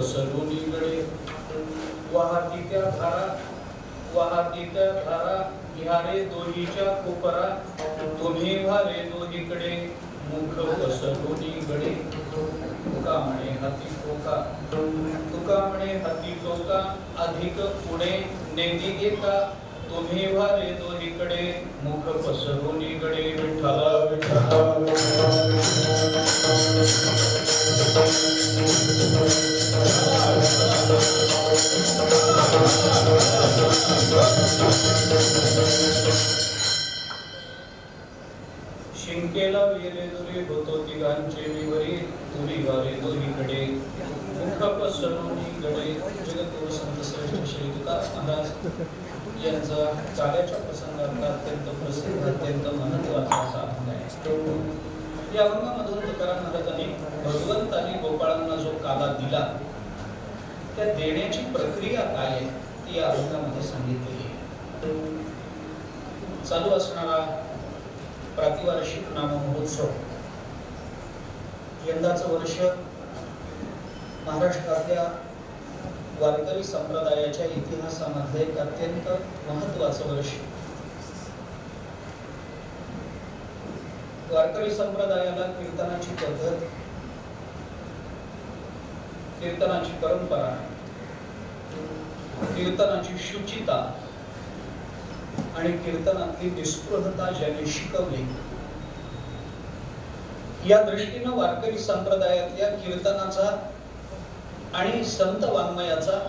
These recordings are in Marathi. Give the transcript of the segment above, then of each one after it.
पसरून गडे वाहती त्या धारा विहारे दोहीच्या कोपरा तुम्ही व्हारे दोहीकडे मुख पसरून गडे तुका म्हणे हाती टोका अधिक पुढे नेदी एका तुम्ही व्हारे दोहीकडे मुख पसरून गडे विठ्ठला शिंकेला वेरे दुरी होतो तिघांचे विवरी तुरी वारे दोहीकडे मुख पसरून गडे. जगद्गुरु संत श्रेष्ठ श्री तुकाराम महाराज यांचा काल्याच्या प्रसंगात अत्यंत प्रसिद्ध अत्यंत महत्त्वाचा असा अभंग आहे. या अभंगामधून तुकाराम महाराजांनी भगवंतांनी गोपाळांना जो काला दिला त्या देण्याची प्रक्रिया काय आहे ती या अभंगामध्ये सांगितलेली आहे. चालू असणारा प्रातिवार्षिक नाम महोत्सव यंदाचं वर्ष महाराष्ट्रातल्या वारकरी संप्रदायाच्या इतिहासामध्ये एक अत्यंत महत्त्वाचं वर्ष. वारकरी संप्रदायाला कीर्तनाची पद्धत, कीर्तनाची परंपरा, कीर्तनाची शुचिता आणि कीर्तनातली निस्पृहता ज्यांनी शिकवली या दृष्टीनं वारकरी संप्रदायातल्या कीर्तनाचा आणि संत वाङ्मयाचा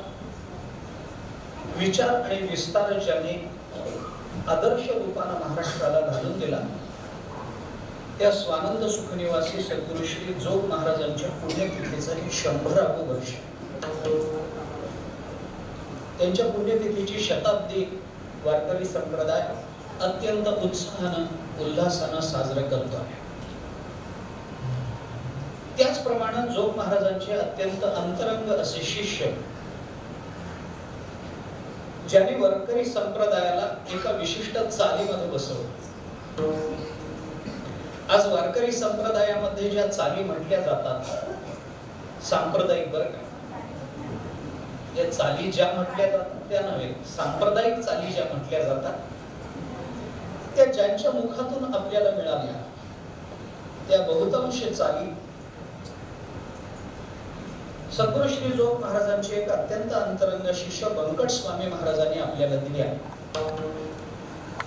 विचार आणि विस्तार ज्यांनी आदर्श रूपाने महाराष्ट्राला घालून दिला त्या स्वानंद सुखनिवासी सद्गुरु श्री जोग महाराजांच्या पुण्यतिथीचं हे 100वे वर्ष. त्यांच्या पुण्यतिथीची शताब्दी वारकरी संप्रदाय अत्यंत उत्साहानं उल्हासानं साजरा करतो आहे. त्याचप्रमाणे जोग महाराजांचे अत्यंत अंतरंग असे शिष्य ज्यांनी वारकरी संप्रदायाला एका विशिष्ट चालीमध्ये बसवलं. आज वारकरी संप्रदायामध्ये ज्या चाली म्हटल्या जातात सांप्रदायिक वर्ग, या चाली ज्या म्हटल्या जातात त्या नव्हे, सांप्रदायिक चाली ज्या म्हटल्या जातात त्या ज्यांच्या मुखातून आपल्याला मिळाल्या त्या बहुतांश चाली सद्गुरु श्री जोग महाराजांचे एक अत्यंत अंतरंग शिष्य बंकट स्वामी महाराजांनी आपल्याला दिल्या.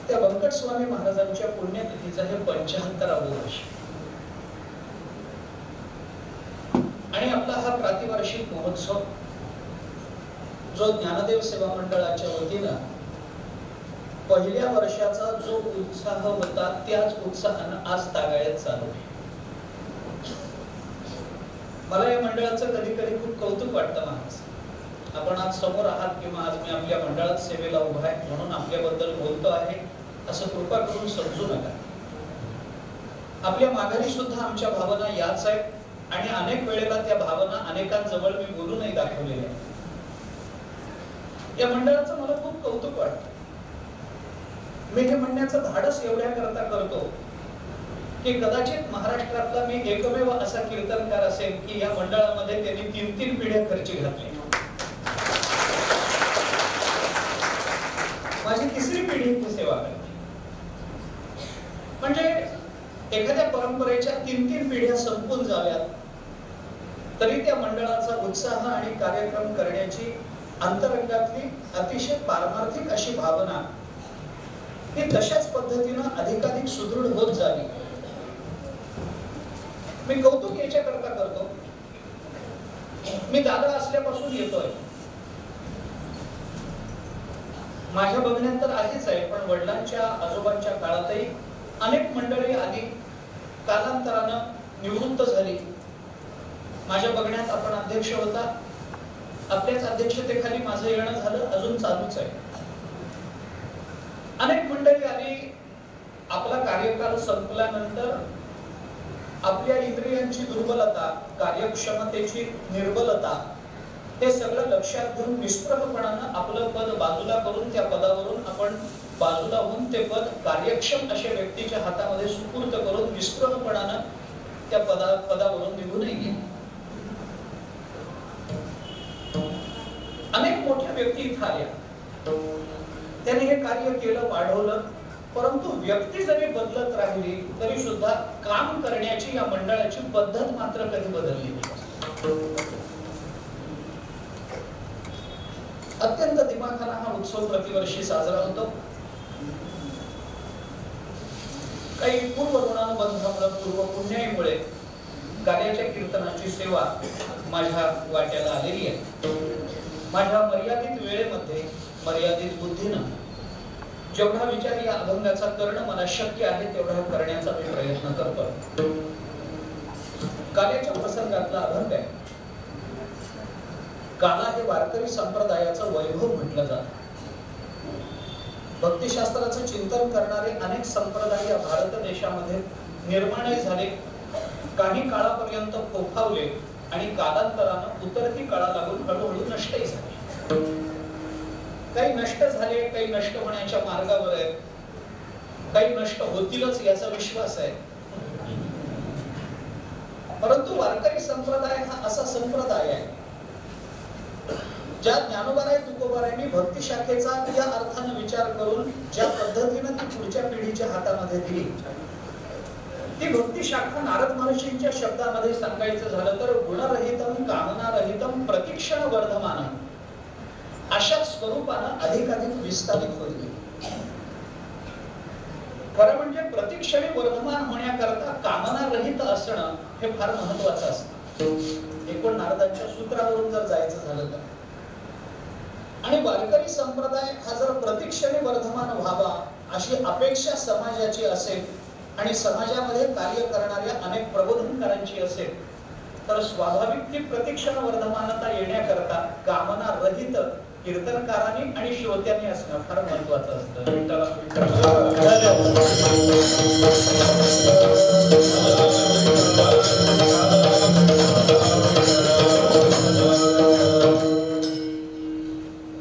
त्या बंकट स्वामी महाराजांच्या पुण्यतिथीचं हे 75वे वर्ष आणि आपला हा प्रातिवार्षिक महोत्सव जो ज्ञानदेव सेवा मंडळाच्या वतीनं पहिल्या वर्षाचा जो उत्साह होता त्याच उत्साहानं आज तागायत चालू आहे. मला या मंडळाचं कधी कधी खूप कौतुक वाटतं. महाराज आपण आज समोर आहात किंवा आज मी आपल्या मंडळात सेवेला उभा आहे म्हणून आपल्याबद्दल बोलतो आहे असं कृपा करून समजू नका. आपल्या माघारी सुद्धा आमच्या भावना याच आहेत आणि अनेक वेळेला त्या भावना अनेकांजवळ मी बोलूनही दाखवलेल्या आहेत. या मंडळाचं मला खूप कौतुक वाटतं. मी हे म्हणण्याचं धाडस एवढ्या करता करतो की कदाचित महाराष्ट्रातला मी एकमेव असा कीर्तनकार असेल की या मंडळामध्ये त्यांनी 3 पिढ्या खर्ची घातली. माझी 3री पिढी ही सेवा करते. म्हणजे एखाद्या परंपरेच्या 3 पिढ्या संपून जाव्यात तरी त्या मंडळाचा उत्साह आणि कार्यक्रम करण्याची अंतरंगातली अतिशय पारमार्थिक अशी भावना ही तशाच पद्धतीनं अधिकाधिक सुदृढ होत जावी. मी कौतुक याच्या करता करतो. मी दादा असल्यापासून येतोय. माझ्या बघण्यात तर आहेच आहे पण वडिलांच्या आजोबांच्या काळातही अनेक मंडळी आली कालांतरानं निवृत्त झाली. माझ्या बघण्यात आपण अध्यक्ष होता. आपल्याच अध्यक्षतेखाली माझं येणं झालं अजून चालूच आहे. अनेक मंडळी आली. आपला कार्यकाल संपल्यानंतर आपल्या इंद्रियांची दुर्बलता कार्यक्षमतेची निर्बलता हे सगळं लक्षात घेऊन निष्प्रभपणानं आपलं पद बाजूला करून त्या पदावरून आपण बाजूला होऊन ते पद कार्यक्षम अशा व्यक्तीच्या हातामध्ये सुपूर्द करून निष्प्रभपणानं त्या पदावरून निघूनही गेले. व्यक्ती इथं आल्या, त्याने हे कार्य केलं, वाढवलं, परंतु व्यक्ती जरी बदलत राहिली तरी सुद्धा काम करण्याची या मंडळाची पद्धत मात्र कधी बदलली नाही. अत्यंत दिमाखाना हा उत्सव प्रतिवर्षी साजरा होतो. काही पूर्व ऋणानुबंधामुळे, पूर्व पुण्याईमुळे गाण्याच्या कीर्तनाची सेवा माझ्या वाट्याला आलेली आहे. माझ्या मर्यादित वेळेमध्ये, मर्यादित बुद्धीनं जेवढा विचार या अभंगाचा करणं मला शक्य आहे तेवढा करण्याचा मी प्रयत्न करतो. गाण्याच्या प्रसंगातला अभंग आहे. गाणं हे वारकरी संप्रदायाचं वैभव म्हटलं जातं. भक्तिशास्त्राचं चिंतन करणारे अनेक संप्रदाय या भारत देशामध्ये निर्माणही झाले, काही काळापर्यंत फोफावले आणि कालांतरानं उतरती काळा लागून हळूहळू नष्टही झाले. काही नष्ट झाले, काही नष्ट होण्याच्या मार्गावर आहेत, काही नष्ट होतीलच याचा विश्वास आहे. परंतु वारकरी संप्रदाय हा असा संप्रदाय आहे ज्या ज्ञानोबाराय तुकोबारायांनी भक्ती शाखेचा या अर्थाने विचार करून ज्या पद्धतीने ती पुढच्या पिढीच्या हातामध्ये दिली, ती भक्ती शाखा नारद महर्षींच्या शब्दामध्ये सांगायचं झालं तर गुणरहितम कामनारहितम प्रतिक्षण वर्धमान अशा स्वरूपानं अधिकाधिक विस्तारित होत गेली. खरं म्हणजे प्रतिक्षणी वर्धमान होण्याकरता कामना रहित असणं हे फार महत्वाचं असतं, एकूण नारदांच्या सूत्रावरून जर जायचं झालं तर. आणि वारकरी संप्रदाय हा जर प्रतिक्षणी वर्धमान व्हावा अशी अपेक्षा समाजाची असेल आणि समाजामध्ये कार्य करणाऱ्या अनेक प्रबोधनकारांची असेल तर स्वाभाविक ती प्रतिक्षण वर्धमानता येण्याकरता कामना रहित कीर्तनकारांनी आणि श्रोत्यांनी असणं फार महत्वाचं असतं.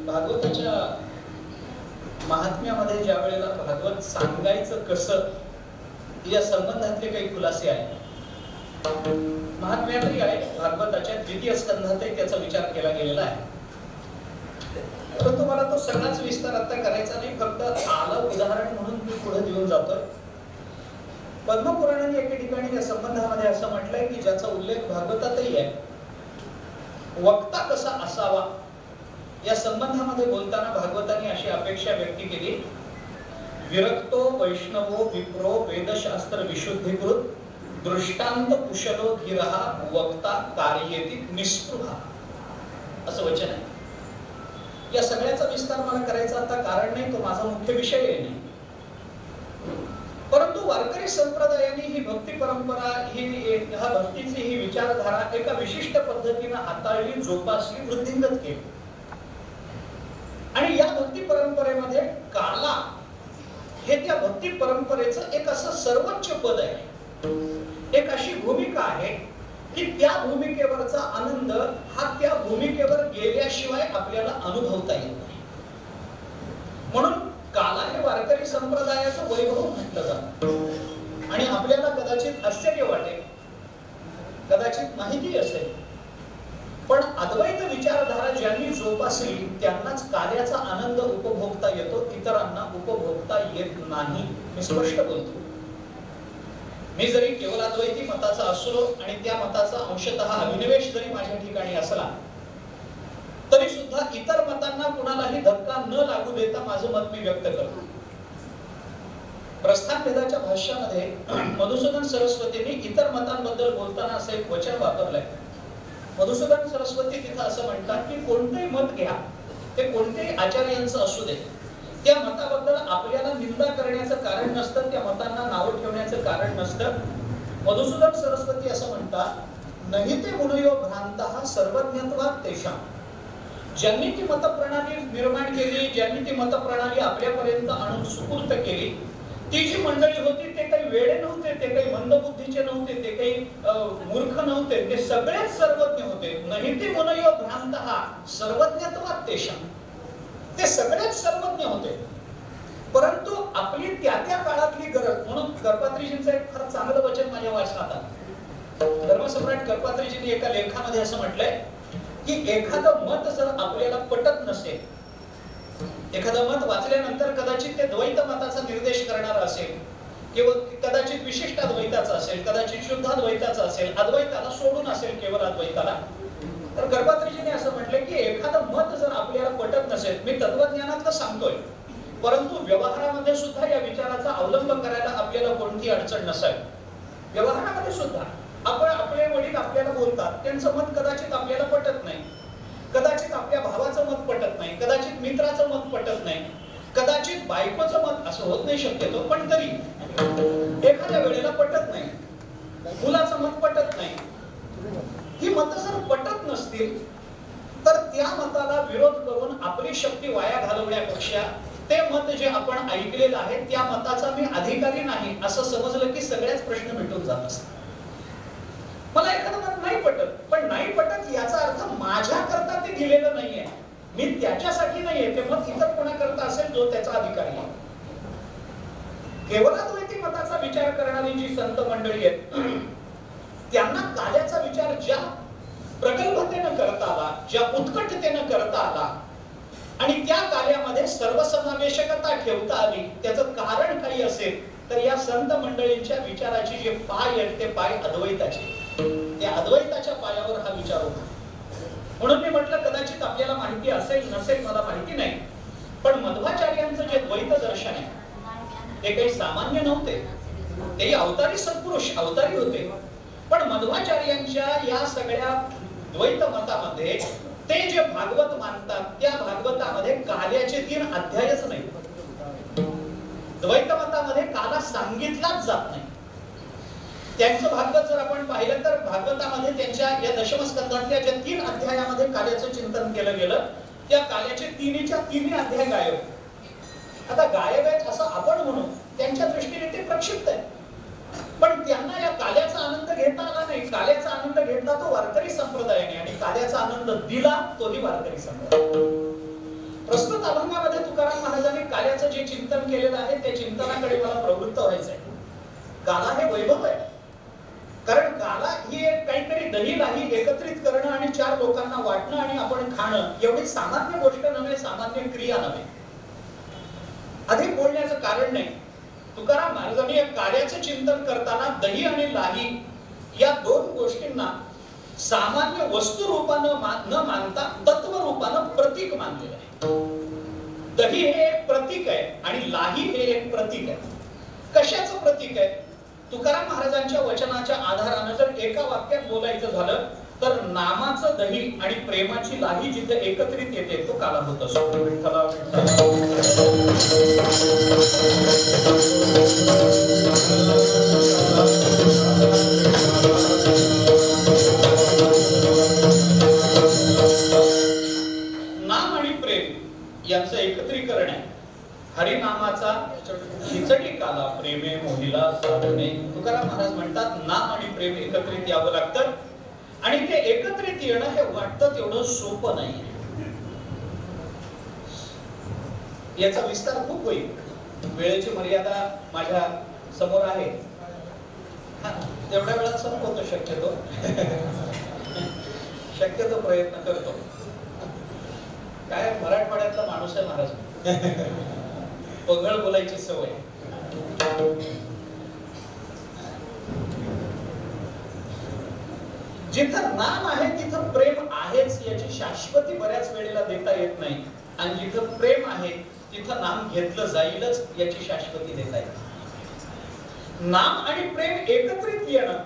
भागवताच्या महात्म्यामध्ये ज्या वेळेला भागवत सांगायचं कसं या संबंधातले काही खुलासे आहेत. महात्म्यातही आहे, भागवताच्या द्वितीय स्कंधातही त्याचा विचार केला गेलेला आहे. परंतु मला तो सगळाच विस्तार आता करायचा नाही, फक्त आलं उदाहरण म्हणून मी पुढे देऊन जातोय. पद्मपुराणाने एके ठिकाणी या संबंधामध्ये असं म्हटलंय की ज्याचा उल्लेख भागवतातही आहे, वक्ता कसा असावा या संबंधामध्ये बोलताना भागवताने अशी अपेक्षा व्यक्त केली. विरक्तो वैष्णवो विप्रो वेदशास्त्र विशुद्धीकृत दृष्टांत कुशलो धीरहा वक्ता कार्येति निस्पृहा असं वचन आहे. या सगळ्याचा विस्तार मला करायचा आता कारण नाही, तो माझा मुख्य विषय नाही. परंतु वारकरी संप्रदायाने ही भक्ती परंपरा, ही भक्तीची ही विचारधारा एका विशिष्ट पद्धतीने हाताळली, जोपासली, वृद्धिंगत केली. आणि या भक्ती परंपरेमध्ये काला हे त्या भक्ती परंपरेचं एक असं सर्वोच्च पद आहे, एक अशी भूमिका आहे की त्या भूमिकेवरचा आनंद हा त्या भूमिकेवर गेल्याशिवाय आपल्याला अनुभवता येत नाही. म्हणून काला हे वारकरी संप्रदायाचं वैभव म्हटलं जातं. आणि आपल्याला कदाचित आश्चर्य वाटेल, कदाचित माहिती असेल, पण अद्वैत विचारधारा ज्यांनी जोपासली त्यांनाच कार्याचा आनंद उपभोगता येतो, इतरांना उपभोगता येत नाही. मी स्पष्ट बोलतो. मी जरी केवळ अद्वैती मताचा असलो आणि त्या मताचा अंशतः अभिनिवेश जरी माझ्या ठिकाणी असला तरी सुद्धा इतर मतांना कुणालाही धक्का न लागू देता माझं मत मी व्यक्त करतो. प्रस्थान भेदाच्या भाष्यामध्ये मधुसूदन सरस्वतींनी इतर मतांबद्दल बोलताना असं एक वचन वापरलंय. मधुसूदन सरस्वती तिथं असं म्हणतात की कोणतेही मत घ्या, ते कोणतेही आचार्यांचं असू दे, त्या मताबद्दल आपल्याला निंदा करण्याचं कारण नसतं, त्या मतांना नाव ठेवण्याचं कारण नसतं. मधुसूदन सरस्वती असं म्हणतात, नहि ते मुनयो भ्रांतः सर्वज्ञत्वात् तेषां. ज्यांनी ती मतप्रणाली निर्माण केली, ज्यांनी ती मतप्रणाली आपल्यापर्यंत आणून सुपूर्त केली, ती जी मंडळी होती ते काही वेडे नव्हते, ते काही मंदबुद्धीचे नव्हते, ते काही मूर्ख नव्हते, ते सगळेच सर्वज्ञ होते. नहि ते मुनयो भ्रांतः सर्वज्ञत्वात् तेषां. ते सगळेच सर्वज्ञ होते, परंतु आपली त्या त्या काळातली गरज म्हणून कर्पात्रीजींचं एक फार चांगलं वचन माझ्या वाचनात आलं. धर्मसम्राट कर्पात्रीजींनी एका लेखामध्ये असं म्हटलंय, की एखादं मत जर आपल्याला पटत नसेल, एखादं मत वाचल्यानंतर कदाचित ते द्वैत मताचा निर्देश करणार असेल किंवा कदाचित विशिष्ट अद्वैताचा असेल, कदाचित शुद्ध अद्वैताचा असेल, अद्वैताला सोडून असेल केवळ अद्वैताला, तर गर्भत्रीजीने असं म्हटलं की एखादं मत जर आपल्याला पटत नसेल, मी तत्वज्ञानातलं सांगतोय, परंतु व्यवहारामध्ये सुद्धा या विचाराचा अवलंब करायला आपल्याला कोणती अडचण नसावी. व्यवहारामध्ये सुद्धा आपण आपले वडील आपल्याला बोलतात, त्यांचं मत कदाचित आपल्याला पटत नाही, कदाचित आपल्या भावाचं मत पटत नाही, कदाचित मित्राचं मत पटत नाही, कदाचित बायकोचं मत, असं होत नाही शक्यतो, पण तरी एखाद्या वेळेला पटत नाही, मुलाचं मत पटत नाही. ही मतं जर पटत नसतील तर त्या मताला विरोध करून आपली शक्ती वाया घालवण्यापेक्षा ते मत जे आपण ऐकलेलं आहे त्या मताचा मी अधिकारी नाही असं समजलं की सगळ्याच प्रश्न मिटून जात असतात. मला एखादं मत नाही पटत, पण नाही पटत याचा अर्थ माझ्या करता ते दिलेलं नाहीये, मी त्याच्यासाठी नाहीये, ते मत इतर कोणाकरता असेल जो त्याचा अधिकारी आहे. केवलाद्वैती मताचा विचार करणारी जी संत मंडळी आहेत त्यांना काल्याचा विचार ज्या प्रगल्भतेनं करता आला, ज्या उत्कटतेनं करता आला आणि त्या कार्यामध्ये सर्वसमावेशकता ठेवता आली, त्याचं कारण काही असेल तर या संत मंडळींच्या विचाराचे जे पाय आहेत ते पाय अद्वैताचे, त्या अद्वैताच्या पायावर हा विचार होता. म्हणून मी म्हटलं कदाचित आपल्याला माहिती असेल नसेल मला माहिती नाही, पण मध्वाचार्यांचं जे द्वैत दर्शन आहे ते काही सामान्य नव्हते, ते अवतारी सत्पुरुष अवतारी होते. पण मध्वाचार्यांच्या या सगळ्या द्वैत मतामध्ये ते जे भागवत मानतात त्या भागवतामध्ये काल्याचे 3 अध्यायच नाही. द्वैत मतामध्ये काला सांगितलाच जात नाही. त्यांचं भागवत जर आपण पाहिलं तर भागवतामध्ये त्यांच्या या दशमस्कंधातल्या ज्या 3 अध्यायामध्ये काल्याचं चिंतन केलं गेलं त्या काल्याचे 3 अध्याय गायब. आता गायब आहेत असं आपण म्हणू, त्यांच्या दृष्टीने ते प्रक्षिप्त आहे, पण त्यांना या काल्याचा आनंद घेता आला नाही. काल्याचा आनंद घेतला तो वारकरी संप्रदायाने आणि काल्याचा आनंद दिला तोही वारकरी संप्रदाय. प्रस्तुत अभंगामध्ये तुकाराम महाराजांनी काल्याचं जे चिंतन केलेलं आहे त्या चिंतनाकडे मला प्रवृत्त व्हायचं आहे. काला हे वैभव आहे, कारण काला ही एक काहीतरी दही लाही एकत्रित करणं आणि 4 लोकांना वाटणं आणि आपण खाणं एवढी सामान्य गोष्ट नव्हे, सामान्य क्रिया नव्हे. अधिक बोलण्याचं कारण नाही. तुकाराम महाराजांनी या कार्याचे चिंतन करताना दही आणि लाही या 2 गोष्टींना सामान्य वस्तू रूपानं न मानता तत्व रूपानं प्रतीक मानलेलं आहे. दही हे एक प्रतीक आहे आणि लाही हे एक प्रतीक आहे. कशाचं प्रतीक आहे? तुकाराम महाराजांच्या वचनाच्या आधारानं जर एका वाक्यात बोलायचं झालं तर नामाचं दही आणि प्रेमाची लाही जिथे एकत्रित येते तो काला होत असतो. विठ्ठला नाम आणि प्रेम यांचं एकत्रीकरण आहे. हरिनामाचा खिचडी काला प्रेमे मोहिला साधने. तुकाराम महाराज म्हणतात नाम आणि प्रेम एकत्रित यावं लागतं आणि ते एकत्रित येणं हे वाटतं तेवढं सोपं नाही. याचा विस्तार खूप होईल, वेळेची मर्यादा माझ्या समोर आहे, तेवढ्या वेळात संपवतो शक्यतो प्रयत्न करतो. काय मराठवाड्यातला माणूस आहे महाराज, पगळ बोलायची सवय. जिथं नाम आहे तिथं प्रेम आहेच याची शाश्वती बऱ्याच वेळेला देता येत नाही, आणि जिथं प्रेम आहे तिथं नाम घेतलं जाईलच याची शाश्वती देता येते. नाम आणि प्रेम एकत्रित येणं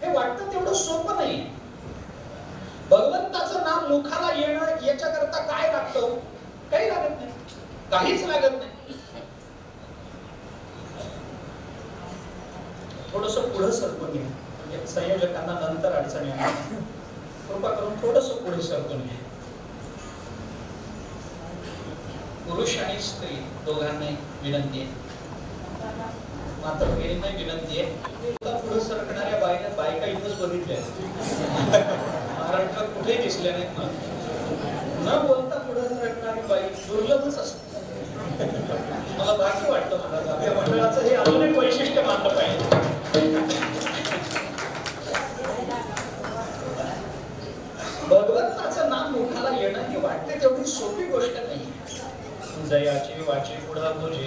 हे वाटतं तेवढं सोपं नाही. भगवंताचं नाम मुखाला येणं याच्याकरता काय लागतं? काही लागत नाही, काहीच लागत नाही. थोडस पुढे सरकून घ्या, म्हणजे संयोजकांना नंतर अडचणी येणार. कृपा करून थोडस पुढे सरकून घ्या. पुरुष आणि स्त्री दोघांनाही विनंती आहे, मात्र मुलींना विनंती आहे. पुढे सरकणाऱ्या बायका इथंच बघितल्या महाराष्ट्रात कुठेही दिसल्या नाहीत. न बोलता पुढे सरकणारी बाई दुर्लभच असते. मला भाग्य वाटतं महाराज आपल्या मंडळाचं हे अजून एक वैशिष्ट्य मानलं पाहिजे. भगवंताचं नाम मुखाला येणं ही वाटते तेवढी सोपी गोष्ट नाही. जयाची वाची पुढा तुझे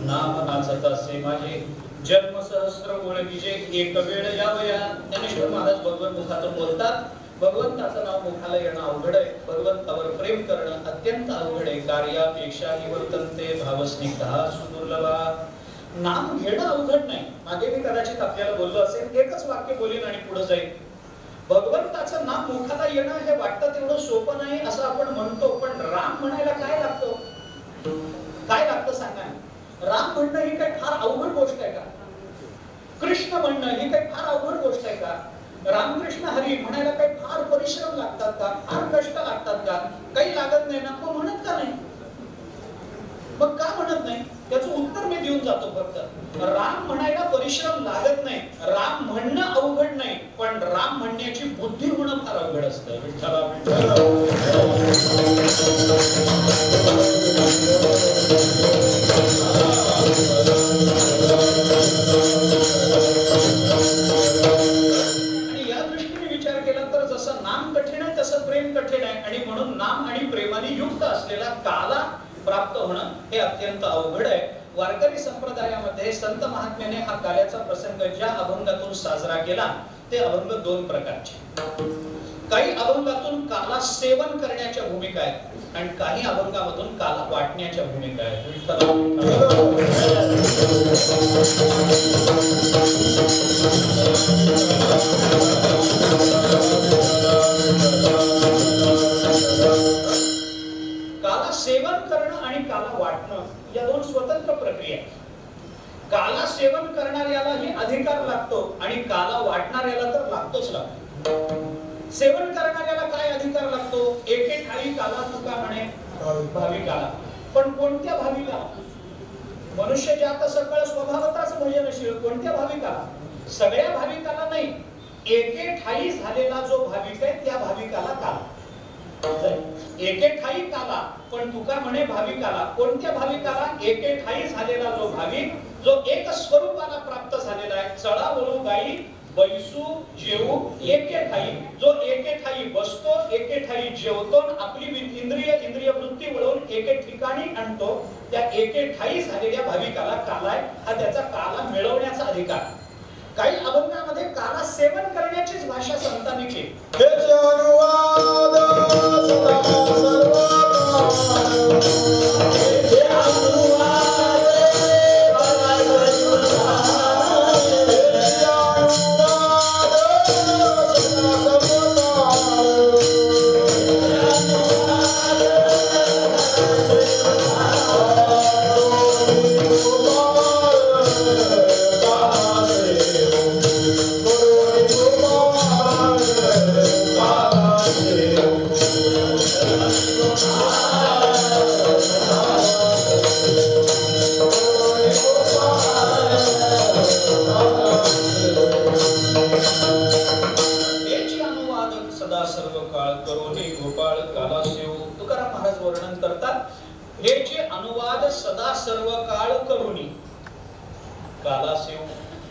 नाम नाचत असे माझे जन्म सहस्त्र ओळखीचे एक वेळ यावया. ज्ञानेश्वर महाराज भगवंत मुखातून बोलतात. भगवंताचं नाव मुखाला येणं अवघड आहे. भगवंतावर प्रेम करणं अत्यंत अवघड आहे. कार्यापेक्षा वर्तनते भावस्निग्धा सुदुर्लभा. नाम घेणं अवघड नाही. मागे मी कदाचित आपल्याला बोललो असेल, एकच वाक्य बोलीन आणि पुढे जाईल. भगवंताचं नाम मुखाला येणं हे वाटतं तेवढं सोपं नाही असं आपण म्हणतो, पण राम म्हणायला काय लागतं? काय लागतं सांगा. राम म्हणणं ही काही फार अवघड गोष्ट आहे का? कृष्ण म्हणणं ही काही फार अवघड गोष्ट आहे का? रामकृष्ण हरी म्हणायला काही फार परिश्रम लागतात का? फार कष्ट लागतात का? काही लागत नाही ना, मग म्हणत का नाही? मग का म्हणत नाही? त्याचं उत्तर मी देऊन जातो. फक्त राम म्हणायला परिश्रम लागत नाही, राम म्हणणं अवघड नाही, पण राम म्हणण्याची बुद्धी होणं फार अवघड असतं. विठ्ठला आणि या दृष्टीने विचार केला तर जसं नाम कठीण आहे तसं प्रेम कठीण आहे. आणि म्हणून नाम आणि प्रेमाने युक्त असलेला काला प्राप्त होणं हे अत्यंत अवघड आहे. वारकरी संप्रदायामध्ये संत महात्म्याने हा काल्याचा प्रसंग ज्या अभंगातून साजरा केला ते अभंग दोन प्रकारचे. काही अभंगातून काला सेवन करण्याच्या भूमिका आहेत आणि काही अभंगामधून काला वाटण्याच्या भूमिका आहेत. काला सेवन करणं आणि काला वाटणं या दोन स्वतंत्र प्रक्रिया आहेत. काला सेवन करणाऱ्यालाही अधिकार लागतो आणि काला वाटणाऱ्याला तर लागतोच लागतो. सेवन करणाऱ्याला काय अधिकार लागतो? एके ठाई काला तुका म्हणे भाविकाला. पण कोणत्या भाविका? मनुष्य ज्यात सकळ स्वभावताच भजनशील. कोणत्या भाविकाला? सगळ्या भाविकाला नाही. एके ठाई झालेला जो भाविक आहे त्या भाविकाला काला. एके ठाई काला, पण तुका म्हणे भाविकाला. कोणत्या भाविकाला? एके ठाई झालेला जो भाविक, जो एक स्वरूपाला प्राप्त झालेला आहे. चळा वळू गाई बैसू जेवू एके ठाई. जो एके ठाई बसतो, एके ठाई जेवतो, आपली इंद्रिय वृत्ती वळवून एके ठिकाणी आणतो, त्या एके ठाई झालेल्या भाविकाला काला आहे. हा त्याचा काला मिळवण्याचा अधिकार. काही अभंगामध्ये काला सेवन करण्याचीच भाषा संतांनी केली.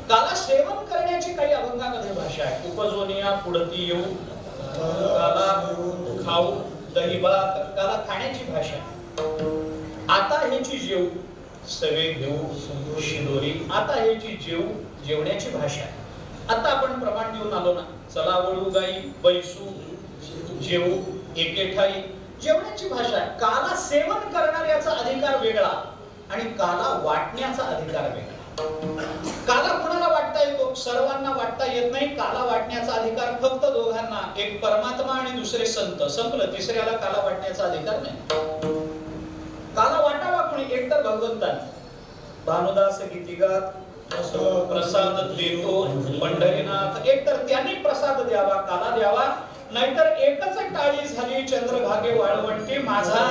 काला सेवन करण्याची काही अभंगामध्ये भाषा आहे. उपजोनिया पुढती येऊ, काला खाऊ दही भात, काला खाण्याची भाषा आहे. आता ह्याची जेऊ सवे घेऊ शिदोरी. आता ह्याची जेऊ जेवण्याची भाषा आहे. आता आपण प्रमाण देऊन आलो ना. चला वळू गाई बैसू जेऊ एके ठाई जेवण्याची भाषा आहे. काला सेवन करणाऱ्याचा अधिकार वेगळा आणि काला वाटण्याचा अधिकार वेगळा. काला कुणाला वाटता येतो? सर्वांना वाटता येत नाही. काला वाटण्याचा अधिकार फक्त दोघांना, एक परमात्मा आणि दुसरे संत. संपलं. तिसऱ्याला काला वाटण्याचा अधिकार नाही. काला वाटावा कोणी? एक तर भगवंताने. भानुदास गीतिगात प्रसाद देतो पंढरीनाथ. एक तर त्यांनी प्रसाद द्यावा, काला द्यावा. नाहीतर एकच टाळी झाली चंद्रभागे वाळवंटी, माझा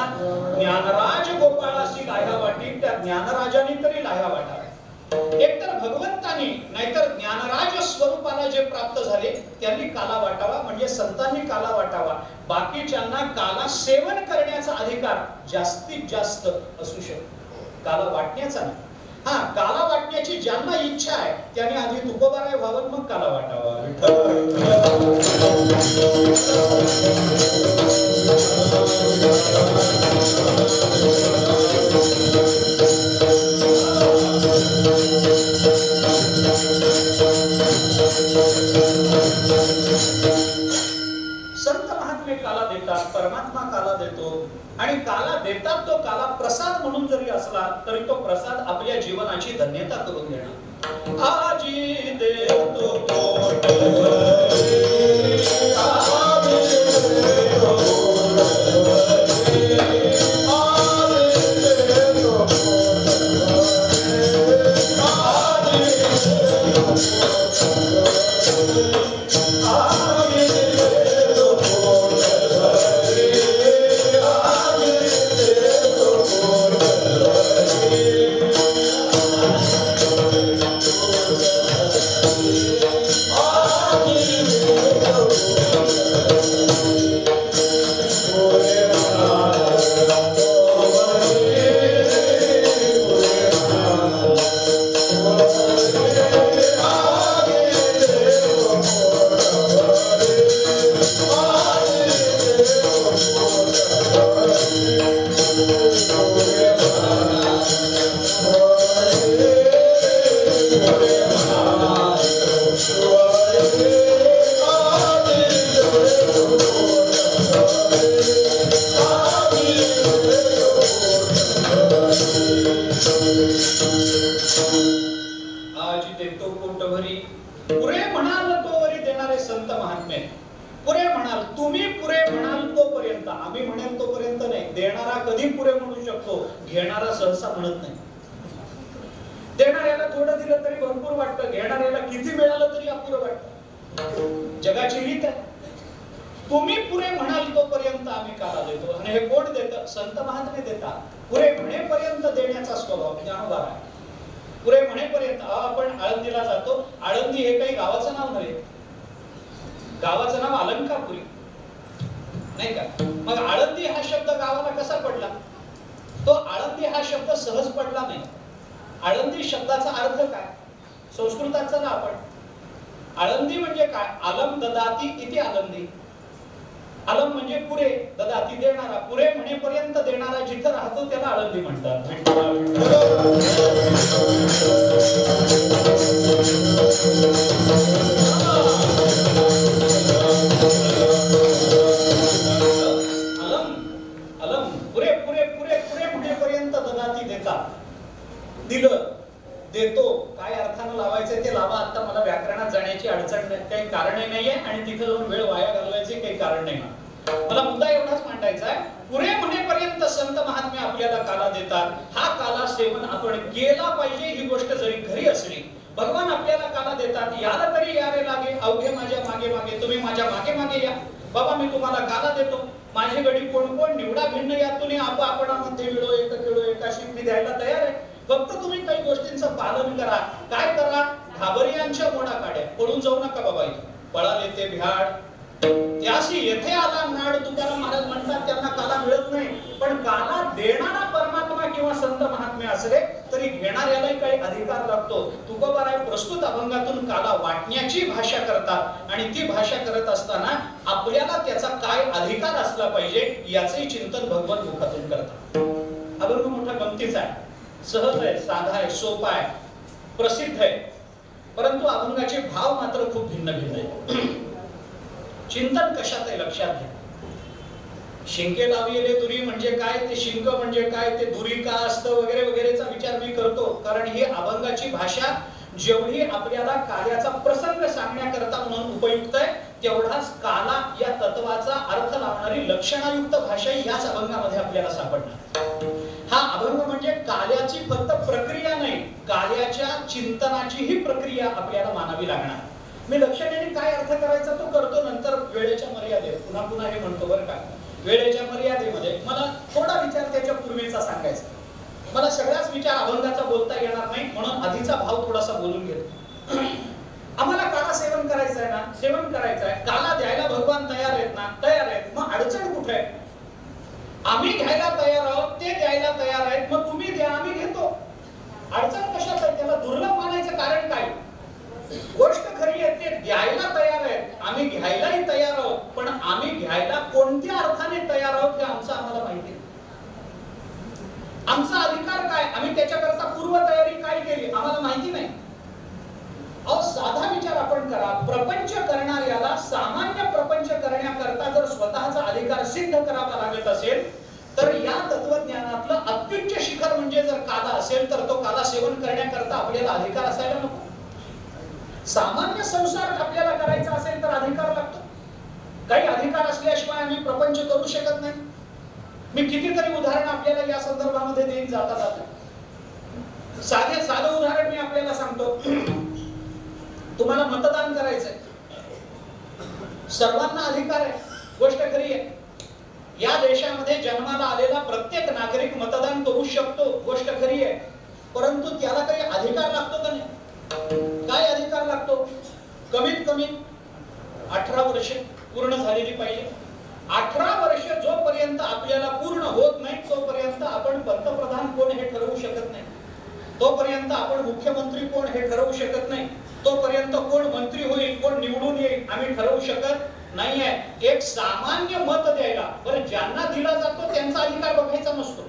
ज्ञानराज गोपाळाशी लाह्या वाटी. त्या ज्ञानराजाने तरी लाह्या वाटाव्या. एकतर भगवंतानी नाहीतर ज्ञानराज स्वरूपाला जे प्राप्त झाले त्यांनी काला वाटावा, म्हणजे संतांनी काला वाटावा. बाकीच्यांना काला सेवन करण्याचा अधिकार जास्तीत जास्त असू शकतो, काला वाटण्याचा नाही. हा, काला वाटण्याची ज्यांना इच्छा आहे त्याने आधी तुकोबाराय व्हावं, मग काला वाटावा. देतात, परमात्मा काला देतो आणि काला देतात तो काला प्रसाद म्हणून जरी असला तरी तो प्रसाद आपल्या जीवनाची धन्यता करून देणार. आजी देतो सहज आहे, साधा आहे, सोपा आहे, प्रसिद्ध आहे, परंतु अभंगाचे भाव मात्र खूप भिन्न भिन्न आहेत. चिंतन कशात आहे लक्षात घ्या. शिंके लाविले दुरी म्हणजे काय, ते शिंक म्हणजे काय, ते दुरी का असतं वगैरे वगैरेचा विचार मी करतो, कारण ही अभंगाची भाषा जेवढी आपल्याला कार्याचा प्रसंग सांगण्याकरता म्हणून उपयुक्त आहे, तेवढाच काला या तत्वाचा अर्थ लावणारी लक्षणायुक्त भाषा याच अभंगामध्ये आपल्याला सापडणार. हा अभंग म्हणजे कार्याची फक्त प्रक्रिया नाही, कार्याच्या चिंतनाची ही प्रक्रिया आपल्याला मानावी लागणार. मी लक्षणेने काय अर्थ करायचा तो करतो, नंतर वेळेच्या मर्यादेत पुन्हा पुन्हा हे म्हणतो बरं का. वेळेच्या मर्यादेमध्ये मला थोडा विचार त्याच्या पूर्वीचा सांगायचा. मला सगळाच विचार अभंगाचा बोलता येणार नाही, म्हणून आधीचा भाव थोडासा बोलून घेतो. आम्हाला काला सेवन करायचं आहे ना, सेवन करायचं आहे, काला द्यायला भगवान तयार आहेत ना, तयार आहेत, मग अडचण कुठे आहे? आम्ही घ्यायला तयार आहोत, ते द्यायला तयार आहेत, मग तुम्ही द्या आम्ही घेतो. अडचण कशात आहे? त्याला दुर्लभ मानायचं कारण काय? गोष्ट खरी आहे, ते द्यायला तयार आहेत, आम्ही घ्यायलाही तयार आहोत, पण आम्ही घ्यायला कोणत्या अर्थाने तयार आहोत हे आम्हाला माहिती नाही. आमचा अधिकार काय, आम्ही त्याच्याकरता पूर्वतयारी काय केली आम्हाला माहिती नाही. अहो साधा विचार आपण करा, प्रपंच करणाऱ्याला सामान्य प्रपंच करण्याकरता जर स्वतःचा अधिकार अधिकार सिद्ध करावा लागत असेल तर या तत्वज्ञानातलं अत्युच्च शिखर म्हणजे जर काला असेल तर तो काला सेवन करण्याकरता आपल्याला अधिकार असायला नको. सामान्य संसार आपल्याला करायचा असेल तर अधिकार लागतो. काही अधिकार असल्याशिवाय आम्ही प्रपंच करू शकत नाही. मी कितीतरी उदाहरण आपल्याला या संदर्भामध्ये देईन जाता जाता. साधं उदाहरण मी आपल्याला सांगतो. तुम्हाला मतदान करायचंय, सर्वांना अधिकार आहे, गोष्ट खरी आहे. या देशामध्ये जन्माला आलेला प्रत्येक नागरिक मतदान करू शकतो, गोष्ट खरी आहे. परंतु त्याला काही अधिकार लागतो का नाही? काय अधिकार लागतो? कमीत कमी 18 वर्ष पूर्ण झालेली पाहिजे. 18 वर्ष जोपर्यंत आपल्याला पूर्ण होत नाही तोपर्यंत आपण पंतप्रधान कोण हे ठरवू शकत नाही. तोपर्यंत आपण मुख्यमंत्री कोण हे ठरवू शकत नाही. तोपर्यंत कोण मंत्री होईल, कोण निवडून येईल आम्ही ठरवू शकत नाहीये. एक सामान्य मत द्यायला बरं ज्यांना दिला जातो त्यांचा अधिकार बघायचा नसतो.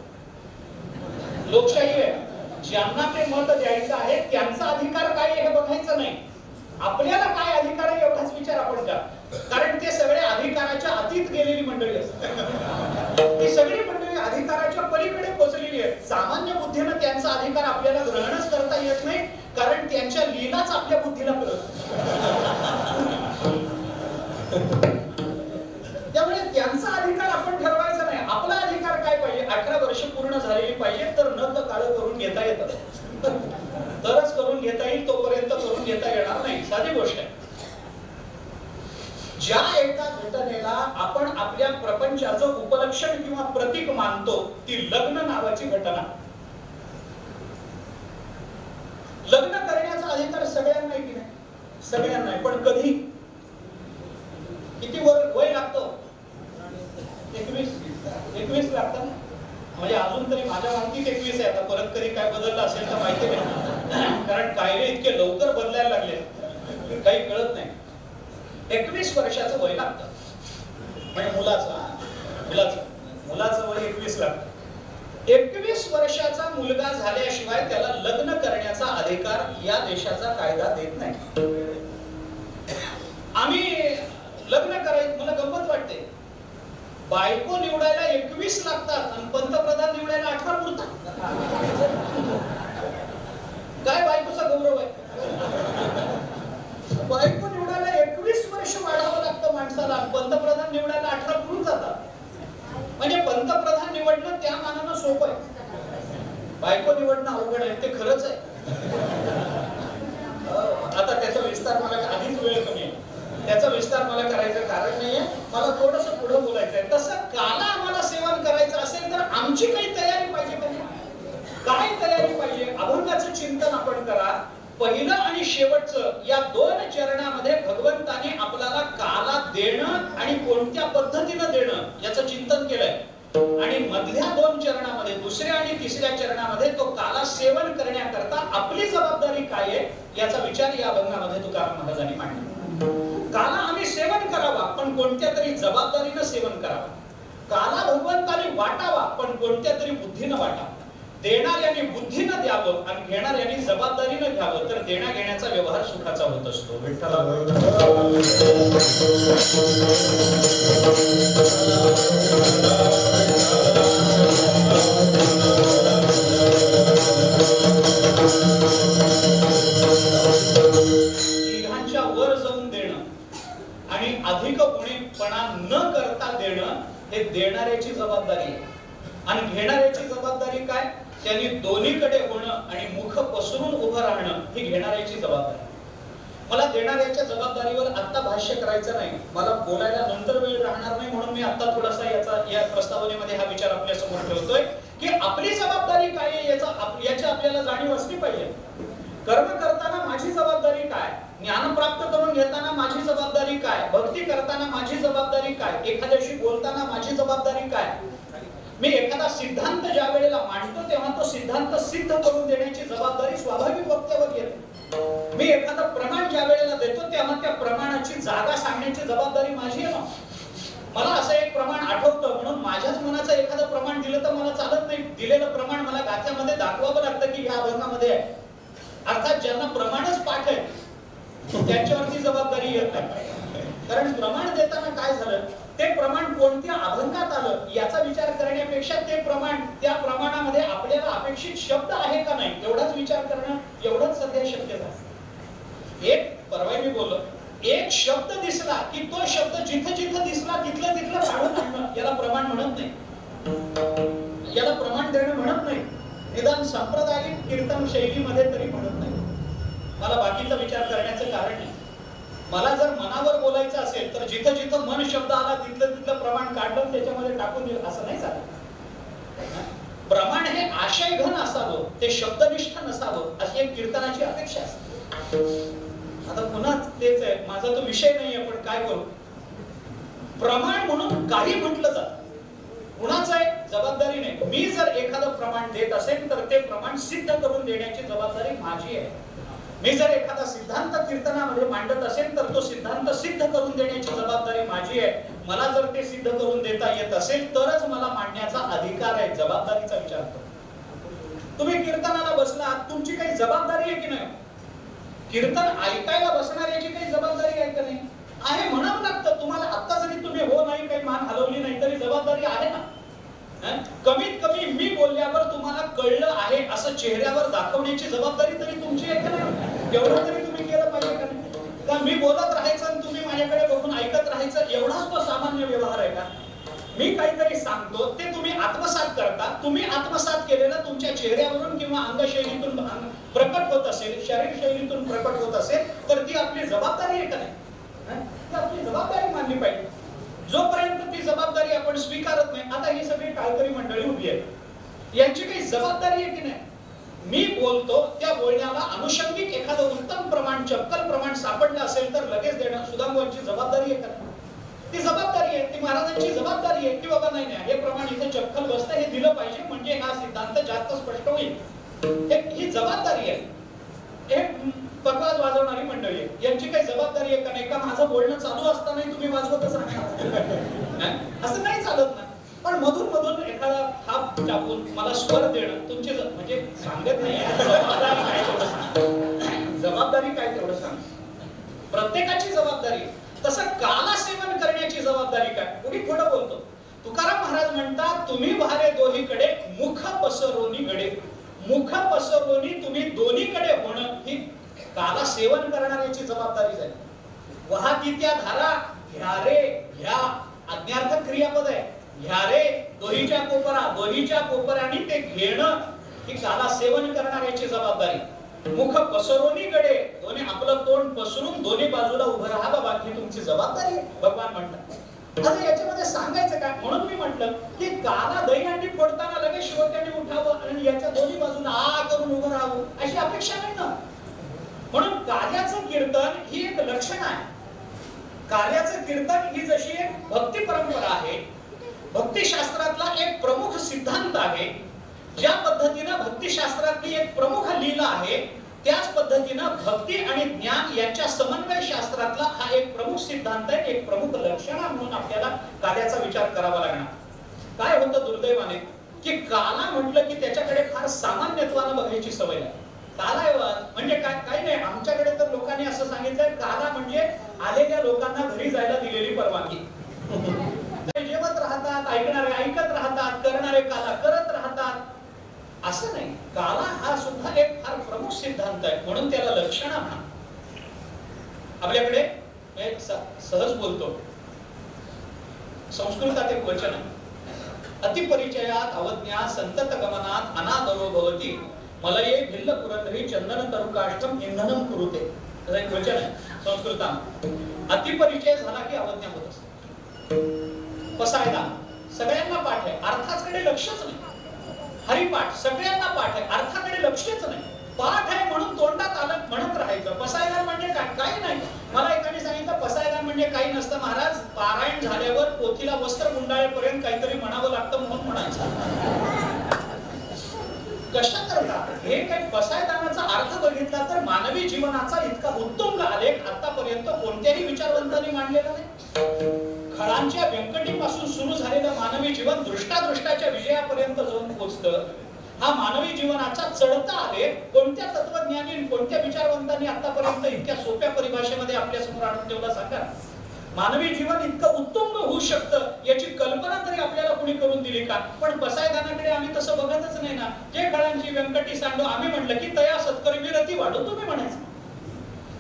लोकशाही आहे, ज्यांना ते मत द्यायचं आहे त्यांचा अधिकार काय आहे हे बघायचं नाही. आपल्याला काय अधिकार आहे एवढाच विचार आपण करा. कारण ते सगळे अधिकाराच्या अतीत गेलेली मंडळी असतात. ती सगळी मंडळी अधिकाराच्या पलीकडे पोहोचलेली आहेत. सामान्य बुद्धीने त्यांचा अधिकार आपल्याला ग्रहणच करता येत नाही, कारण त्यांच्या लीलाच आपल्या बुद्धीला कळत. त्यामुळे त्यांचा अधिकार आपण ठरवायचा नाही. आपला अधिकार काय पाहिजे? 18 वर्ष पूर्ण झालेली पाहिजे, तर नख काळं करून घेता येतं, तरच करून घेता येईल, तोपर्यंत करून घेता येणार नाही. साधी गोष्ट आहे. ज्या एका घटनेला आपण आपल्या प्रपंचाचं उपलक्षण किंवा प्रतीक मानतो ती लग्न नावाची घटना. लग्न करण्याचा अधिकार सगळ्यांना आहे की नाही? सगळ्यांना आहे. पण कधी, किती वय लागतो? 21 लागतं ना. म्हणजे अजून तरी माझ्या माहितीत 21 आहे. आता परत कधी काय बदललं असेल तर माहिती नाही, कारण कायदे इतके लवकर बदलायला लागले काही कळत नाही. 21 वर्षाचं वय लागतं. म्हणजे मुलाचं वय 21 लागतं. 21 वर्षाचा मुलगा झाल्याशिवाय त्याला लग्न करण्याचा अधिकार या देशाचा कायदा देत नाही. आम्ही लग्न करायचं, मला गंमत वाटते, बायको निवडायला 21 लागतात आणि पंतप्रधान निवडायला 18 पुरतात. काय बायकोचा गौरव आहे? बायको निवडायला 21 वर्ष वाढावं लागतं माणसाला, पंतप्रधान निवडायला 18 पुरून जातात. म्हणजे पंतप्रधान निवडणं त्या मानानं सोपं आहे, बायको निवडणं अवघड आहे. ते खरंच आहे. आता त्याचा विस्तार मला आधीच वेळ कमी आहे, त्याचा विस्तार मला करायचं कारण नाहीये. मला थोडंसं पुढे बोलायचंय. तसं काला आम्हाला सेवन करायचं असेल तर आमची काही तयारी पाहिजे. काय तयारी पाहिजे? अभंगाचं चिंतन आपण करा. पहिलं आणि शेवटचं या 2 चरणामध्ये भगवंताने आपल्याला काला देणं आणि कोणत्या पद्धतीनं देणं याचं चिंतन केलंय. आणि मधल्या 2 चरणामध्ये, दुसऱ्या आणि तिसऱ्या चरणामध्ये तो काला सेवन करण्याकरता आपली जबाबदारी काय आहे याचा विचार या अभंगामध्ये तुकाराम महाराजांनी मांडला. काला आम्ही सेवन करावा पण कोणत्या तरी जबाबदारीनं सेवन करावा. काला भगवंताने वाटावा पण कोणत्या तरी बुद्धीनं वाटावा. देणाऱ्याने बुद्धीनं द्यावं आणि घेणाऱ्याने जबाबदारीनं घ्यावं, तर देण्या घेण्याचा व्यवहार सुखाचा होत असतो. विठ्ठला तिघांच्या वर जाऊन देणं आणि अधिक गुणीपणा न करता देणं हे देणाऱ्याची जबाबदारी आहे. आणि घेणाऱ्याची जबाबदारी काय? त्यांनी दोन्हीकडे होणं आणि मुख पसरून उभं राहणं ही घेणाऱ्याची जबाबदारी. मला देणाऱ्याच्या जबाबदारीवर आता भाष्य करायचं नाही, मला बोलायला नंतर वेळ राहणार नाही, म्हणून मी आता थोडासा या प्रस्तावनेमध्ये हा विचार आपल्या समोर ठेवतोय की आपली जबाबदारी काय आहे याची आपल्याला जाणीव असली पाहिजे. कर्म करताना माझी जबाबदारी काय? ज्ञान प्राप्त करून घेताना माझी जबाबदारी काय? भक्ती करताना माझी जबाबदारी काय? एखाद्याशी बोलताना माझी जबाबदारी काय? मी एखादा सिद्धांत ज्या वेळेला मांडतो तेव्हा तो सिद्धांत सिद्ध करून देण्याची जबाबदारी स्वाभाविक वक्त्यावर येते. मी एखादा प्रमाण ज्या वेळेला देतो तेव्हा त्या प्रमाणाची जागा सांगण्याची जबाबदारी माझी आहे ना. मला असं एक प्रमाण आठवतं म्हणून माझ्याच मनाचं एखादं प्रमाण दिलं तर मला चालत नाही. दिलेलं प्रमाण मला गाथ्यामध्ये दाखवावं लागतं की या अभंगामध्ये आहे. अर्थात ज्यांना प्रमाणच पाठ आहे त्यांच्यावरती जबाबदारी येत नाही. कारण प्रमाण देताना काय झालं, ते प्रमाण कोणत्या अभंगात आलं याचा विचार करण्यापेक्षा ते प्रमाण, त्या प्रमाणामध्ये आपल्याला अपेक्षित शब्द आहे का नाही एवढाच विचार करणं, एवढंच सध्या शक्य झालं. एक परवा मी बोललो, एक शब्द दिसला की तो शब्द जिथं जिथं दिसला तिथलं तिथलं काढून आणणं याला प्रमाण म्हणत नाही, याला प्रमाण देणं म्हणत नाही. निदान सांप्रदायिक कीर्तन शैलीमध्ये तरी म्हणत नाही. मला बाकीचा विचार करण्याचं कारण नाही. मला जर मनावर बोलायचं असेल तर जिथं जिथं मन शब्द आला तिथलं तिथलं प्रमाण काढलं त्याच्यामध्ये टाकून दिलं असं नाही चालत. प्रमाण हे आशयघन असावं, ते शब्दनिष्ठ नसावं अशी एक कीर्तनाची अपेक्षा असते. आता पुन्हा तेच आहे, माझा तो विषय नाहीये पण काय करू. प्रमाण म्हणून काही म्हटलं जातं, कुणाचं आहे जबाबदारी नाही. मी जर एखादं प्रमाण देत असेल तर ते प्रमाण सिद्ध करून देण्याची जबाबदारी माझी आहे. मी जर एखादा सिद्धांत कीर्तनामध्ये मांडत असेल तर तो सिद्धांत सिद्ध करून देण्याची जबाबदारी माझी आहे. मला जर ते सिद्ध करून देता येत असेल तरच मला मांडण्याचा अधिकार आहे. जबाबदारीचा विचार करा. तुम्ही कीर्तनाला बसला, तुमची काही जबाबदारी आहे की नाही? कीर्तन ऐकायला बसणाऱ्याची काही जबाबदारी आहे का नाही? आहे, म्हणावं लागतं तुम्हाला. आता जरी तुम्ही हो नाही काही मान हलवली नाही तरी जबाबदारी आहे ना. कमीत कमी मी बोलल्यावर तुम्हाला कळलं आहे असं चेहऱ्यावर दाखवण्याची जबाबदारी तरी तुमची आहे का नाही? एवढं तरी तुम्ही केलं पाहिजे का नाही? का मी बोलत राहायचं आणि तुम्ही माझ्याकडे बघून ऐकत राहायचं एवढाच तो सामान्य व्यवहार आहे का? मी काहीतरी सांगतो ते तुम्ही आत्मसात करता. तुम्ही आत्मसात केलेलं तुमच्या चेहऱ्यावरून किंवा अंगशैलीतून प्रकट होत असेल, शरीर शैलीतून प्रकट होत असेल तर ती आपली जबाबदारी आहे का नाही? ती आपली जबाबदारी मानली पाहिजे. जोपर्यंत ती जबाबदारी आपण स्वीकारत नाही, आता ही सगळी टाळकरी मंडळी उभी आहे, यांची काही जबाबदारी आहे की नाही? मी बोलतो त्या बोलण्याला अनुषंगिक एखादं उत्तम प्रमाण, चपकल प्रमाण सापडलं असेल तर लगेच देणं सुदामची जबाबदारी आहे का? ती जबाबदारी आहे, ती महाराजांची जबाबदारी आहे की बाबा नाही नाही हे प्रमाण इथे चपकल बसतं, हे दिलं पाहिजे म्हणजे हा सिद्धांत जास्त स्पष्ट होईल. ही जबाबदारी आहे. हे पगवाज वाजवणारी मंडळी आहे, यांची काही जबाबदारी आहे का नाही? का माझं बोलणं चालू असताना तुम्ही वाजवतच राहणार असं नाही चालत ना. पण मधून मधून एखादा हात टाकून मला स्वर देणं तुमची म्हणजे सांगत नाही जबाबदारी काय तेवढं सांग. प्रत्येकाची जबाबदारी. तसं काला सेवन करण्याची जबाबदारी काय? कोणी खोटं बोलतो. तुकाराम महाराज म्हणतात तुम्ही वारे दोहीकडे मुख पसरोनी गडे. मुख पसरोनी तुम्ही दोन्हीकडे होणं ही काला सेवन करणाऱ्याची जबाबदारी आहे. वाहती त्या धारा घ्या रे घ्या, आज्ञार्थक क्रियापद आहे. घ्या रे दोहीच्या कोपरा, दोन्हीच्या कोपऱ्याने ते घेणं ही काला सेवन करणाऱ्याची जबाबदारी. मुख पसरोनी गडे, दोन्ही आपलं तोंड पसरून दोन्ही बाजूला उभं राहा बाबा, ही तुमची जबाबदारी आहे भगवान म्हणतात. आता याच्यामध्ये सांगायचं काय? म्हणून मी म्हटलं की काला दहीहंडी फोडताना लगेच श्रोत्याने उठावं आणि याच्या दोन्ही बाजूला आ करून उभं राहावं अशी अपेक्षा नाही ना. म्हणून काल्याचं कीर्तन ही एक लक्षण आहे. काल्याचं कीर्तन ही जशी एक भक्ती परंपरा आहे, भक्तिशास्त्रातला एक प्रमुख सिद्धांत आहे, ज्या पद्धतीने भक्तिशास्त्रातली एक प्रमुख लीला आहे त्याच पद्धतीने भक्ती आणि ज्ञान यांच्या समन्वय शास्त्रातला हा एक प्रमुख सिद्धांत आहे, एक प्रमुख लक्षण म्हणून आपल्याला काल्याचा विचार करावा लागणार. काय होतं दुर्दैवाने की काला म्हटलं की त्याच्याकडे फार सामान्यत्वाने बघायची सवय आहे. काला म्हणजे काय? काही नाही. आमच्याकडे तर लोकांनी असं सांगितलंय काला म्हणजे आलेल्या लोकांना घरी जायला दिलेली परवानगी. जेवत राहतात, ऐकणारे ऐकत राहतात, करणारे काला करत राहतात असं नाही. काला हा सुद्धा एक फार प्रमुख सिद्धांत आहे, म्हणून त्याला लक्षण म्हणा. आपल्याकडे एक सहज बोलतो संस्कृतात एक वचन आहे, अतिपरिचयात अवज्ञा संतत गमनात अनादरो भवती मलये भिल्ल पुरंदरी चंदन तरुकाष्टम इंधनम कुरुते. असं एक वचन आहे संस्कृतात. अतिपरिचय झाला की अवज्ञा होत असते. पसायदान सगळ्यांना पाठ आहे, अर्थाकडे लक्षच नाही. हरिपाठ सगळ्यांना पाठ आहे, अर्थाकडे लक्षच नाही. पाठ आहे म्हणून तोंडात आलं म्हणत राहायचं. पसायदान म्हणजे काय? काही नाही. मला एकाने सांगितलं पसायदान म्हणजे काही नसतं महाराज, पारायण झाल्यावर पोथीला वस्त्र गुंडाळेपर्यंत काहीतरी म्हणावं लागतं म्हणून म्हणायचं. कशा करता हे काही पसायदानाचा अर्थ बघितला तर मानवी जीवनाचा इतका उत्तुंग आलेख आतापर्यंत कोणत्याही विचारवंतांनी मांडलेला नाही. खळांच्या व्यंकटीपासून सुरू झालेलं मानवी जीवन दृष्टादृष्टाच्या विजयापर्यंत जाऊन पोहोचतं. हा मानवी जीवनाचा चढता आलेख कोणत्या तत्वज्ञानी कोणत्या विचारवंतांनी आतापर्यंत इतक्या सोप्या परिभाषेमध्ये आपल्या समोर आणून ठेवला सांगा. मानवी जीवन इतकं उत्तुंग होऊ शकतं याची कल्पना तरी आपल्याला कुणी करून दिली का? पण पसायदानाकडे आम्ही तसं बघतच नाही ना. जे काळांची व्यंकटी सांडो आम्ही म्हटलं की तया सत्कर्मी विरती वाढो तुम्ही म्हणायचं.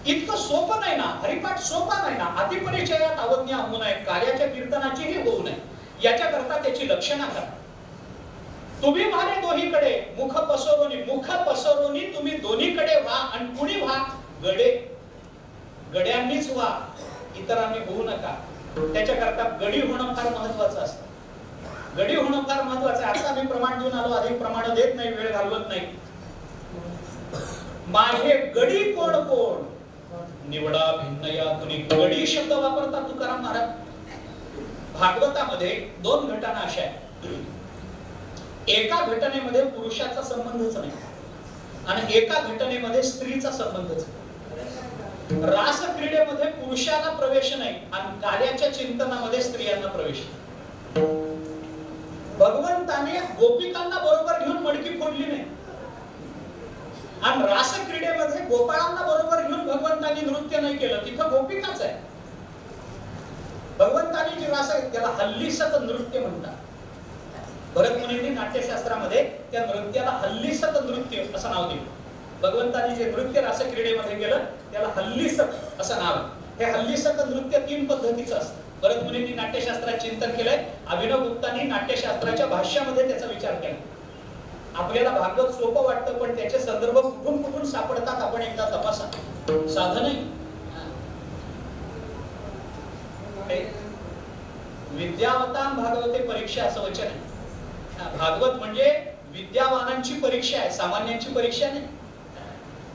इतकं सोपं नाही ना. हरिपाठ सोपा नाही ना. अतिपरिचयात अवज्ञा होऊ नये, कार्याच्या कीर्तनाचीही होऊ नये, याच्याकरता त्याची लक्षणा करा. तुम्ही मारे दोन्हीकडे मुख पसरोनी तुम्ही दोन्हीकडे व्हा आणि कुणी व्हा? गड्यांनीच व्हा, इतरांनी होऊ नका. त्याच्याकरता गडी होणं फार महत्वाचं असतं. गडी होणं फार महत्वाचं आहे. आता मी प्रमाण देऊन आलो, अधिक प्रमाण देत नाही, वेळ घालवत नाही. माझे गडी कोण कोण निवडा भिन्न या कुणी. गडी शब्द वापरता तुकाराम महाराज. भागवतामध्ये 2 घटना अशा आहेत. एका घटनेमध्ये पुरुषाचा संबंधच नाही आणि एका घटनेमध्ये स्त्रीचा संबंधच. रास क्रीडेमध्ये पुरुषाला प्रवेश नाही आणि कार्याच्या चिंतनामध्ये स्त्रियांना प्रवेश. भगवंताने गोपिकांना बरोबर घेऊन मडकी फोडली नाही आणि रास क्रीडेमध्ये गोपाळांना बरोबर घेऊन भगवंतांनी नृत्य नाही केलं. तिथं गोपिकाच आहे. भगवंतांनी जी रास त्याला हल्लीसत नृत्य म्हणतात. भरत मुनींनी नाट्यशास्त्रामध्ये त्या नृत्याला हल्लीसत नृत्य असं नाव दिलं. भगवंतांनी जे नृत्य रास क्रीडेमध्ये केलं त्याला हल्लीसत असं नाव आहे. हे हल्लीसत नृत्य 3 पद्धतीचं असतं. भरत मुनींनी नाट्यशास्त्रात चिंतन केलंय. अभिनव गुप्तांनी नाट्यशास्त्राच्या भाष्यामध्ये त्याचा विचार केला. आपल्याला भागवत सोपं वाटतं पण त्याचे संदर्भ कुठून कुठून सापडतात आपण एकदा तपासा. साधं नाही. विद्यावतां भागवते परीक्षा असं वचन आहे. भागवत म्हणजे विद्यावानांची परीक्षा आहे, सामान्यांची परीक्षा नाही.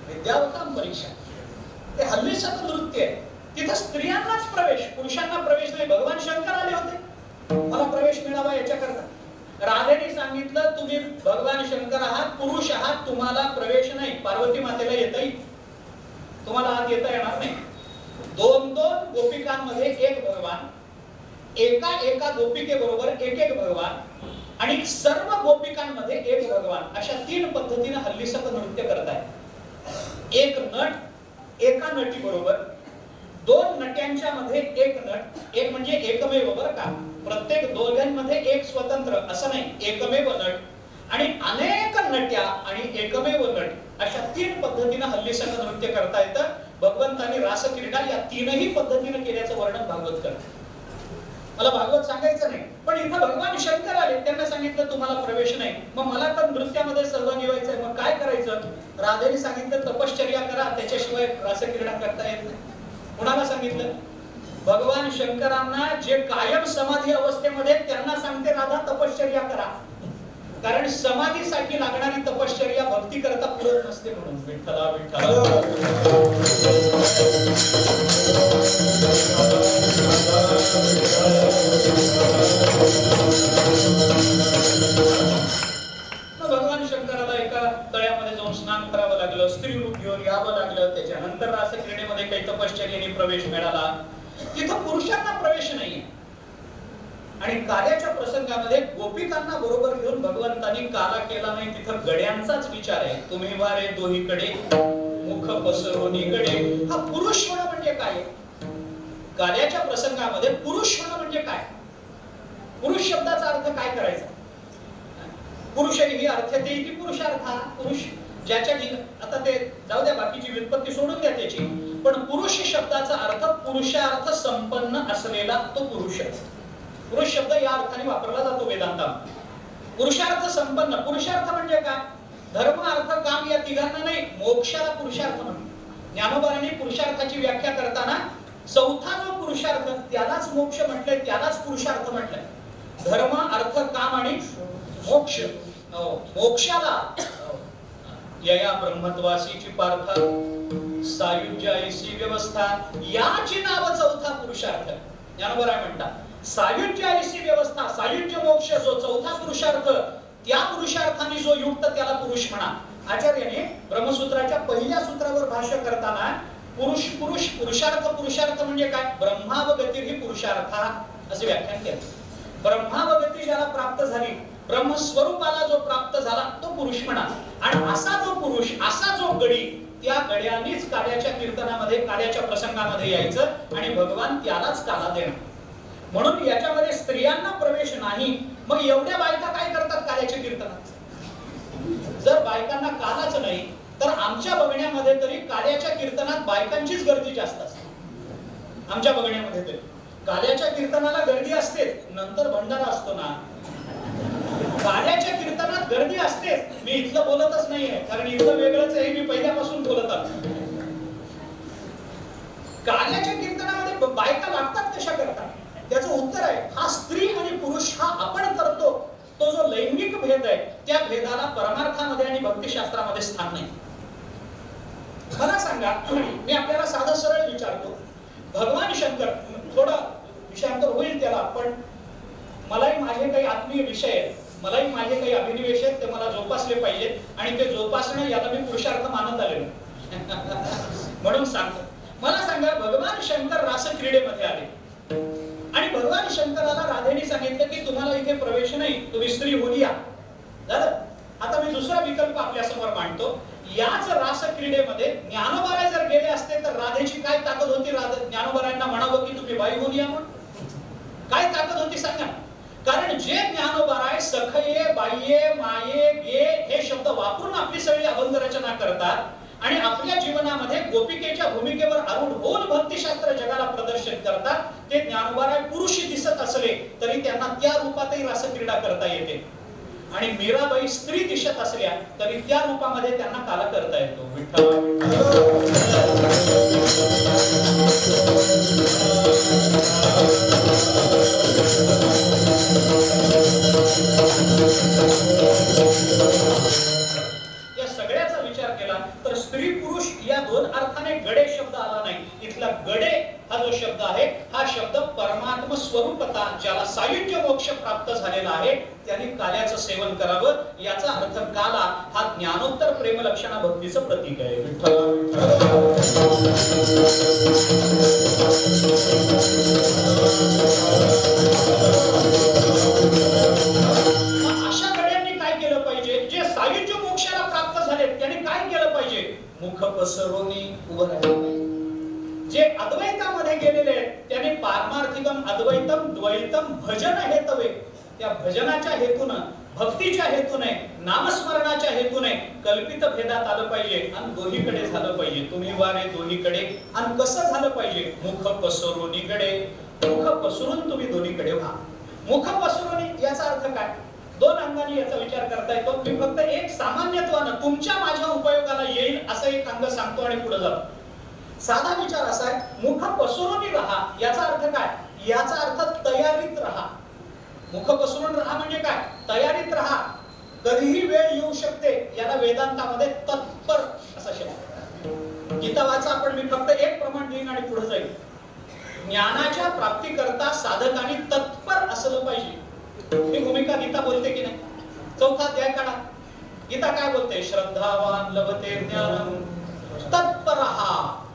विद्यावतां परीक्षा. ते हल्लीसत नृत्य आहे. तिथं स्त्रियांनाच प्रवेश, पुरुषांना प्रवेश नाही. भगवान शंकर आले होते मला प्रवेश मिळावा याच्याकरता. राधेने सांगितलं तुम्ही भगवान शंकर आहात, पुरुष आहात, तुम्हाला प्रवेश नाही. पार्वती मातेला येता येईल, तुम्हाला आत येता येणार नाही. 2 गोपिकांमध्ये एक भगवान, एका गोपिके बरोबर एक भगवान आणि सर्व गोपिकांमध्ये एक भगवान, अशा 3 पद्धतीने हल्लीसत नृत्य करताय. एक नट एका नटी बरोबर, 2 नट्यांच्या मध्ये एक नट, एक म्हणजे एकमेव बरं का. प्रत्येक दोघांमध्ये एक स्वतंत्र असं नाही, एकमेव नट आणि अनेक नट्या आणि एकमेव नट, अशा 3 पद्धतीने हल्लीसत नृत्य करता येतं. भगवंतांनी रासक्रीडा या 3ही पद्धतीने केल्याचं वर्णन भागवत करतं. मला भागवत सांगायचं नाही पण इथं भगवान शंकर आले, त्यांना सांगितलं तुम्हाला प्रवेश नाही. मग मला तर नृत्यामध्ये सहभागी व्हायचंय, मग काय करायचं? राधेने सांगितलं तपश्चर्या करा, त्याच्याशिवाय रासक्रीडा करता येत नाही. कुणाला सांगितलं? भगवान शंकरांना जे कायम समाधी अवस्थेमध्ये, त्यांना सांगते राधा तपश्चर्या करा. कारण समाधीसाठी लागणारी तपश्चर्या भक्ती करता पुरत नसते म्हणून. विठ्ठला विठ्ठला. भगवान शंकराला एका तळ्यामध्ये जाऊन स्नान करावं लागलं, स्त्री रूप घेऊन यावं लागलं. त्याच्यानंतर रासक्रीडेमध्ये काही तपश्चर्येने प्रवेश मिळाला. तिथं पुरुषांना प्रवेश नाहीये. आणि कार्याच्या प्रसंगामध्ये गोपिकांना बरोबर घेऊन भगवंतांनी काला केला नाही. तिथं गड्यांचाच विचार आहे. तुम्ही वारे दोन्हीकडे मुख पसरोनीकडे. हा पुरुष होणं म्हणजे काय? कार्याच्या प्रसंगामध्ये पुरुष होणं म्हणजे काय? पुरुष शब्दाचा अर्थ काय करायचा? पुरुष ही अर्थते की पुरुषार्थ. पुरुष ज्याच्या आता ते जाऊ द्या, बाकीची व्युत्पत्ती सोडून द्या त्याची. पण पुरुष शब्दाचा अर्थ पुरुषार्थ संपन्न असलेला तो पुरुष. पुरुष शब्द या अर्थाने वापरला जातो वेदांतात. पुरुषार्थ संपन्न. पुरुषार्थ म्हणजे काय? धर्म अर्थ काम या तिघांना नाही, मोक्षाला पुरुषार्थ म्हणतात. ज्ञानोबांनी पुरुषार्थाची व्याख्या करताना चौथा जो पुरुषार्थ त्यालाच मोक्ष म्हटलंय, त्यालाच पुरुषार्थ म्हटलंय. धर्म अर्थ काम आणि मोक्ष. मोक्षाला यया ब्रह्मत्वासीची पार्था सायुज्यायसी व्यवस्था, याची नाव चौथा पुरुषार्थ. ज्ञानोबा म्हणतात सायुज्यायसी व्यवस्था, सायुज्य मोक्ष जो चौथा पुरुषार्थ, त्या पुरुषार्थाने जो युक्त त्याला पुरुष म्हणा. आचार्याने ब्रह्मसूत्राच्या पहिल्या सूत्रावर भाष्य करताना पुरुषार्थ म्हणजे काय? ब्रह्मावगती पुरुषार्थ असे व्याख्यान केलं. ब्रह्मावगती ज्याला प्राप्त झाली, ब्रह्मस्वरूपाला जो प्राप्त झाला तो पुरुष म्हणा. आणि असा जो पुरुष, असा जो गडी, त्या गड्यानीच काल्याच्या कीर्तनामध्ये, काल्याच्या प्रसंगामध्ये यायचं आणि भगवान त्यालाच काला देणार. म्हणून याच्यामध्ये स्त्रियांना प्रवेश नाही. मग एवढ्या बायका काय करतात काल्याच्या कीर्तनात? जर बायकांना कालाच नाही तर आमच्या बघण्यामध्ये तरी काल्याच्या कीर्तनात बायकांचीच गर्दी जास्त असते. आमच्या बघण्यामध्ये तरी काल्याच्या कीर्तनाला गर्दी असते, नंतर भंडारा असतो ना. काल्याच्या कीर्तनात गर्दी असते. मी इथलं बोलतच नाहीये, कारण इथलं वेगळंच आहे, मी पहिल्यापासून बोलत आलो. काल्याच्या कीर्तनामध्ये बायका लागतात कशा करतात? त्याचं उत्तर आहे, हा स्त्री आणि पुरुष हा आपण करतो तो जो लैंगिक भेद आहे, त्या भेदाला परमार्थामध्ये आणि भक्तिशास्त्रामध्ये स्थान नाही. मला सांगा, मी आपल्याला साधं सरळ विचारतो, भगवान शंकर, थोडा विषयांतर होईल त्याला, पण मलाही माझे काही आत्मीय विषय आहेत, मलाही माझे काही अभिनिवेश आहेत, ते मला जोपासले पाहिजेत आणि ते जोपासणं याला मी पुरुषार्थ मानत आलेलो. म्हणून सांगतो, मला सांगा, भगवान शंकर रास क्रीडेमध्ये आले आणि भगवान शंकराला राधेने सांगितलं की तुम्हाला इथे प्रवेश नाही, तुम्ही स्त्री होऊन या. झालं. आता मी दुसरा विकल्प आपल्या समोर मांडतो. याच रास क्रीडेमध्ये ज्ञानोबाराय जर गेले असते तर राधेची काय ताकद होती? ज्ञानोबारायांना म्हणावं की तुम्ही बाई होऊन या म्हणून? काय ताकद होती सांगा? कारण जे ज्ञानोबाराय सखये, बाह्ये, माये, गे हे शब्द वापरून आपली सगळी अभंग रचना करतात आणि आपल्या जीवनामध्ये गोपिकेच्या भूमिकेवर आरूढ होऊन भक्तिशास्त्र जगाला प्रदर्शित करतात, ते ज्ञानोबाराय पुरुषी दिसत असले तरी त्यांना त्या रूपातही रासक्रीडा करता येते. आणि मीराबाई स्त्री दिसत असल्या तरी त्या रूपामध्ये त्यांना काला करता येतो. या सगळ्याचा विचार केला तर स्त्री पुरुष या दोन अर्थाने गडे शब्द आला नाही. इथला गडे हा जो शब्द आहे, हा शब्द परमात्म स्वरूपता, ज्याला सायुज्य मोक्ष प्राप्त झालेला आहे, त्याने काल्याचं सेवन करावं. याचा अर्थ काला हा ज्ञानोत्तर प्रेम लक्षणा भक्तीचं प्रतीक आहे. अशा गड्यांनी काय केलं पाहिजे? जे सायुज्य मोक्षाला प्राप्त झाले त्याने काय केलं पाहिजे? मुख पसरवून उभं राहिलं. जे अद्वैतामध्ये गेलेले आहेत त्याने पारमार्थिकम, अद्वैतम, द्वैतम, भजन हेतवे, त्या भजनाच्या हेतूने, भक्तीच्या हेतूने, नामस्मरणाच्या हेतूने कल्पित भेदात आलं पाहिजे आणि दोन्हीकडे झालं पाहिजे. तुम्ही वारे दोन्हीकडे. आणि कसं झालं पाहिजे? मुख पसरून गडे. मुख पसरून तुम्ही दोन्हीकडे व्हा. मुख पसरून याचा अर्थ काय? दोन अंगाने याचा विचार करता येतो. मी फक्त एक सामान्यत्वानं तुमच्या माझ्या उपयोगाला येईल असं एक अंग सांगतो आणि पुढे जातो. साधा विचार असा आहे, मुख पसरून राहा. याचा अर्थ काय? याचा अर्थ तयारीत राहा. मुख पसरून राहा म्हणजे काय? तयारीत राहा. कधीही वेळ येऊ शकते. याला वेदांतामध्ये तत्पर असा शब्द. गीता वाचा आपण, मी फक्त एक प्रमाण देईन आणि पुढे जाईल. ज्ञानाच्या प्राप्तीकरता साधकांनी तत्पर असलं पाहिजे. ही भूमिका गीता बोलते की नाही? चौथा अध्याय काढा. गीता काय बोलते? श्रद्धावान लभते ज्ञानम तत्परः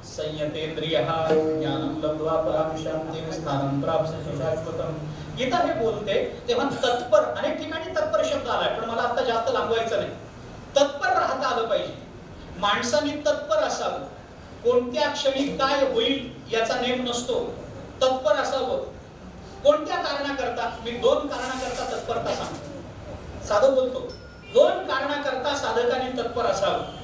संयतेंद्रियः ज्ञानं लब्ध्वा परां शान्तिं स्थानं प्राप्स्यति शाश्वतम्. गीता हे बोलते तेव्हा तत्पर, अनेक ठिकाणी तत्पर शब्द आलाय, पण मला आता जास्त लांबवायचं नाही. तत्पर राहता आलं पाहिजे. माणसाने तत्पर असावं. कोणत्या क्षणी काय होईल याचा नेम नसतो. तत्पर असावं. कोणत्या कारणाकरता? मी दोन कारणाकरता तत्परता सांगतो. साधं बोलतो. दोन कारणाकरता साधकांनी तत्पर असावं.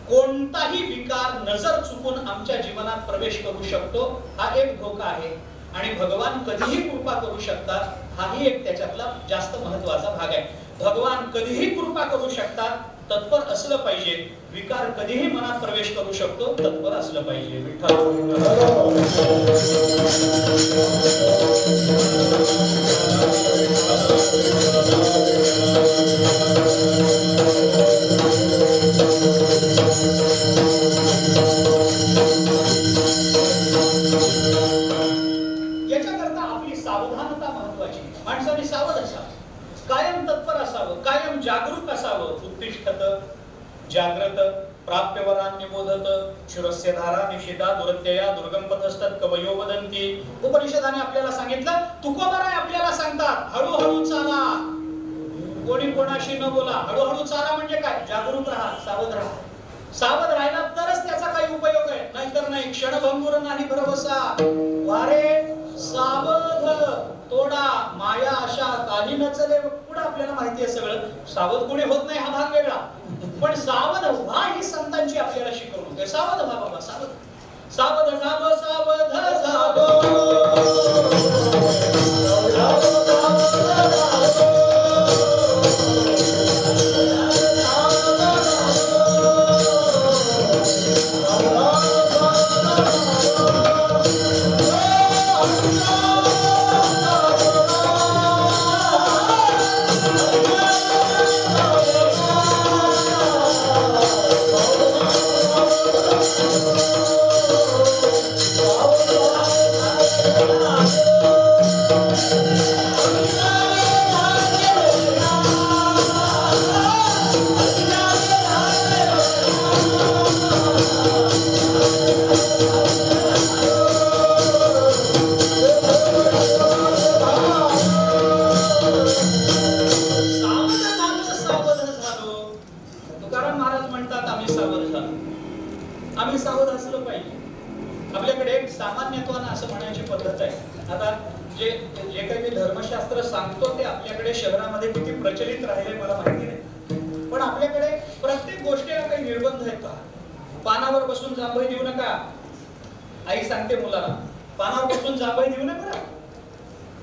कोणताही विकार नजर चुकून आमच्या जीवनात प्रवेश करू शकतो, हा एक धोका आहे. आणि भगवान कधीही कृपा करू शकतात, हाही एक त्याच्यातला जास्त महत्त्वाचा भाग आहे. भगवान कधीही कृपा करू शकतात, तत्पर असलं पाहिजे. विकार कधीही मनात प्रवेश करू शकतो, तत्पर असलं पाहिजे. याच्याकरता आपली सावधानता महत्वाची. माणसाने सावध असावं, कायम तत्पर असावं, कायम जागरूक असावं. उत्तिष्ठत जाग्रत प्राप्यवरान्यबोधत क्षुरस्य धारा निषिधा दुरत्यया दुर्गम पथस्तत कवयो वदन्ति. उपनिषदाने आपल्याला सांगितलं, तुकोबाराय आपल्याला सांगतात, हळूहळू चाला, कोणी कोणाशी न बोला. हळूहळू चाला म्हणजे काय? जागरूक राहा, सावध राहा. सावध राहिला तरच नाही, क्षणभंगुर नाही भरवसा, वारे सावध तोडा माया आशा काही नचले. पुढे आपल्याला माहिती आहे सगळं, सावध कोणी होत नाही हा भाग वेगळा, पण सावध व्हा ही संतांची आपल्याला शिकवणूक आहे. सावध व्हा बाबा, सावध सावध झालो, सावध शहरामध्ये किती प्रचलित राहिले मला माहिती नाही, पण आपल्याकडे प्रत्येक गोष्टीला काही निर्बंध आहेत का? पानावर बसून जांभई देऊ नका, आई सांगते मुलाला पानावर बसून जांभई देऊ नका.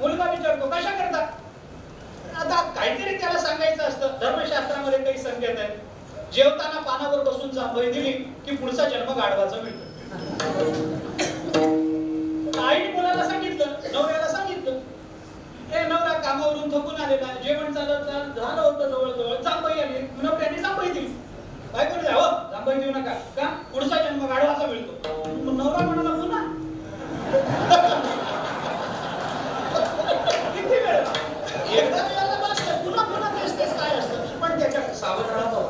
मुलगा विचारतो कशा करता? आता काहीतरी त्याला सांगायचं असतं. धर्मशास्त्रामध्ये काही संकेत आहेत, जेवताना पानावर बसून जांभई दिली की पुढचा जन्म गाढवाचा मिळतो. आईने मुलाला सांगितलं, नवऱ्याला सांगितलं, नवरा कामावरून थकून आलेला, जेवण झालं होतं जवळजवळ, जांभई आली, नवऱ्याने जांभई दिली. काय करू द्या, जांभई देऊ नका का, पुढचा जन्म गाढवाचा मिळतो. नवरा म्हणाला पुन्हा किती वेळ, एकदा वेळेला बसतं, पुन्हा पुन्हा तेच काय असतं. पण त्याच्या सावध राहावं.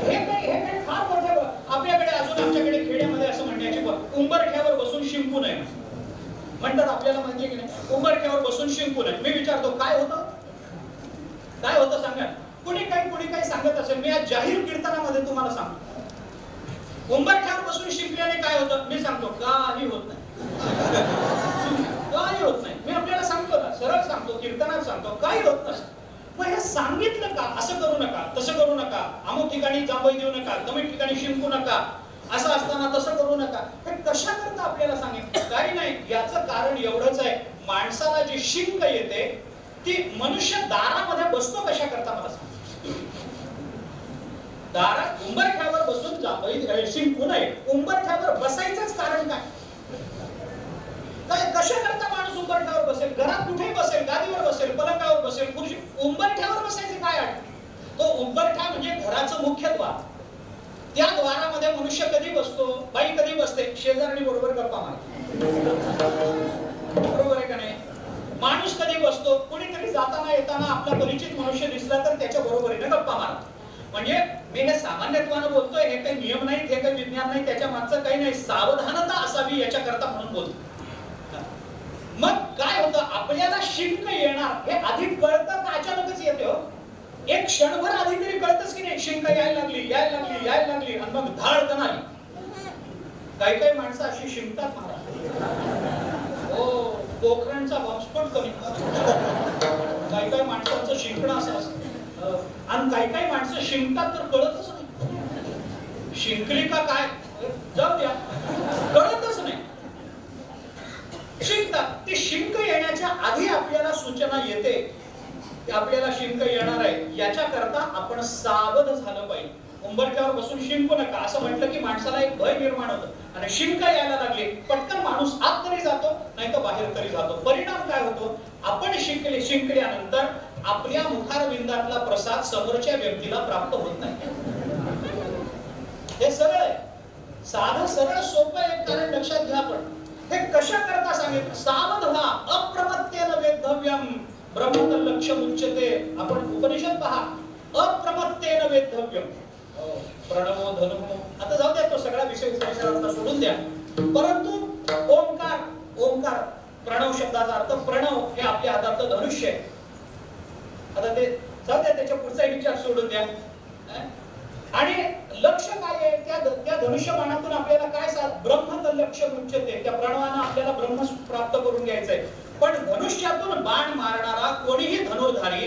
हे काही फार मोठे आपल्याकडे अजून आमच्याकडे खेड्यामध्ये असं म्हणण्याची उंबरठ्यावर बसून शिंकू नये म्हणतात. आपल्याला माहिती आहे की नाही, उंबरठ्यावर बसून शिंकू नये. मी विचारतो काय होतं, काय होतं सांगा. कुणी काही सांगत असेल, मी आज जाहीर कीर्तनामध्ये तुम्हाला सांगतो, उंबरठ्यावर बसून शिंकल्याने काय होतं. मी सांगतो काही होत नाही, काही होत नाही. मी आपल्याला सांगतो ना, सरळ सांगतो, कीर्तनात सांगतो काही होत नाही. मग हे सांगितलं का, असं करू नका, तसं करू नका, अमुक ठिकाणी जांभई देऊ नका, कमी ठिकाणी शिंकू नका, असं असताना तसं करू नका, हे कशा करता आपल्याला सांगितलं? काही नाही, याचं कारण एवढंच आहे, माणसाला जी शिंक येते ती मनुष्य दारामध्ये बसतो कशा करता मला सांग. दारात उंबरठ्यावर बसून जांभई शिंकू नये. उंबरठ्यावर बसायचंच कारण काय? कशा करता माणूस उंबरठ्यावर बसेल? घरात कुठेही बसेल, गादीवर बसेल, पलंगावर बसेल, खुर्ची, उंबरठ्यावर बसायचे काय अट? तो उंबरठा म्हणजे घराचं मुख्य द्वार. त्या द्वारामध्ये मनुष्य कधी बसतो, बाई कधी बसते, शेजारणी बरोबर गप्पा मारते, बरोबर आहे का नाही? माणूस कधी बसतो, कुणीतरी जाताना येताना आपला परिचित मनुष्य दिसला तर त्याच्या बरोबरीने गप्पा मारतो. म्हणजे मी हे सामान्यत्वानं बोलतोय, हे काही नियम नाही, हे काही विज्ञान नाही, त्याच्या मागचं काही नाही, सावधानता असावी याच्या करता म्हणून बोलतो. मग काय होतं, आपल्याला शिंक येणार हे आधी कळतं का अचानकच येते? हो, एक क्षणभर आधी तरी कळतच की नाही, शिंक यायला लागली आणि मग धाडकन आली. काही माणसं अशी शिंकतात महाराज, हो, पोखरणचा बॉम्बस्फोट कमी. काही माणसांचं शिंकणं असं असतं, आणि काही माणसं शिंकतात तर कळतच नाही, शिंकली का काय जाऊ द्या, कळतच नाही, शिंकतात. ती शिंक येण्याच्या आधी आपल्याला सूचना येते की आपल्याला शिंक येणार आहे, याच्या करता आपण सावध झालं पाहिजे. उंबरठ्यावर बसून शिंकू नका असं म्हटलं की माणसाला एक भय निर्माण होतं, आणि शिंक यायला लागली पटकन माणूस आत तरी जातो, नाही तर बाहेर तरी जातो. परिणाम काय होतो, आपण शिंकल्यानंतर आपल्या मुखारविंदातला प्रसाद समोरच्या व्यक्तीला प्राप्त होत नाही. हे सरळ आहे, साधं सरळ सोपं एक कारण लक्षात घ्या. पण हे कशा करता सांगितलं, सावध व्हा, अप्रमत्तेन वेद्धव्यम ब्रह्मत लक्ष्यम उच्यते. आपण उपनिषद पहा, अप्रमत्तेन वेद्धव्यम, प्रणवो धनुः. आता जाऊ द्या, तो सगळा विषय सोडून द्या. परंतु ओंकार प्रणव शब्दाचा अर्थ प्रणव, हे आपल्या हातातलं धनुष्य आहे. आता ते जाऊ द्या, त्याच्या पुढचा विचार सोडून द्या. आणि लक्ष्य काय आहे? त्या धनुष्यबाणातून आपल्याला काय ब्रह्म लक्ष्य उच्चते, त्या प्रणवानं आपल्याला ब्रह्म प्राप्त करून घ्यायचंय. पण धनुष्यातून बाण मारणारा कोणीही धनुर्धारी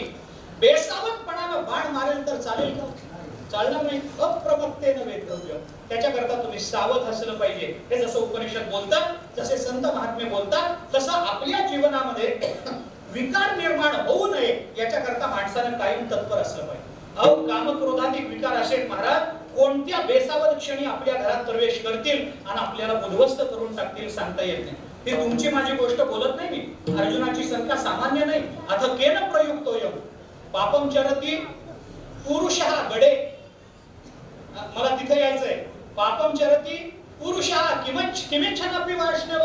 बेसावधपणानं बाण मारेल तर चालेल का? चालणार नाही. अप्रमत्तेनं वेधव्य. त्याच्याकरता तुम्ही सावध असलं पाहिजे. हे जसं उपनिषद बोलतात, जसे संत महात्मे बोलतात, तसं आपल्या जीवनामध्ये विकार निर्माण होऊ नये याच्याकरता माणसानं कायम तत्पर असलं पाहिजे. अहो, कामक्रोधाधिक विकार असे महाराज कोणत्या बेसावध क्षणी आपल्या घरात प्रवेश करतील आणि आपल्याला उद्ध्वस्त करून टाकतील सांगता येत नाही. ही तुमची माझी गोष्ट बोलत नाही मी. अर्जुनाची शंका सामान्य नाही. अथ केन प्रयुक्तोयम पापम चरती पुरुषः गडे. मला तिथे यायचंय. पापम चरती पुरुषः किमेच्छनपि वैष्णव.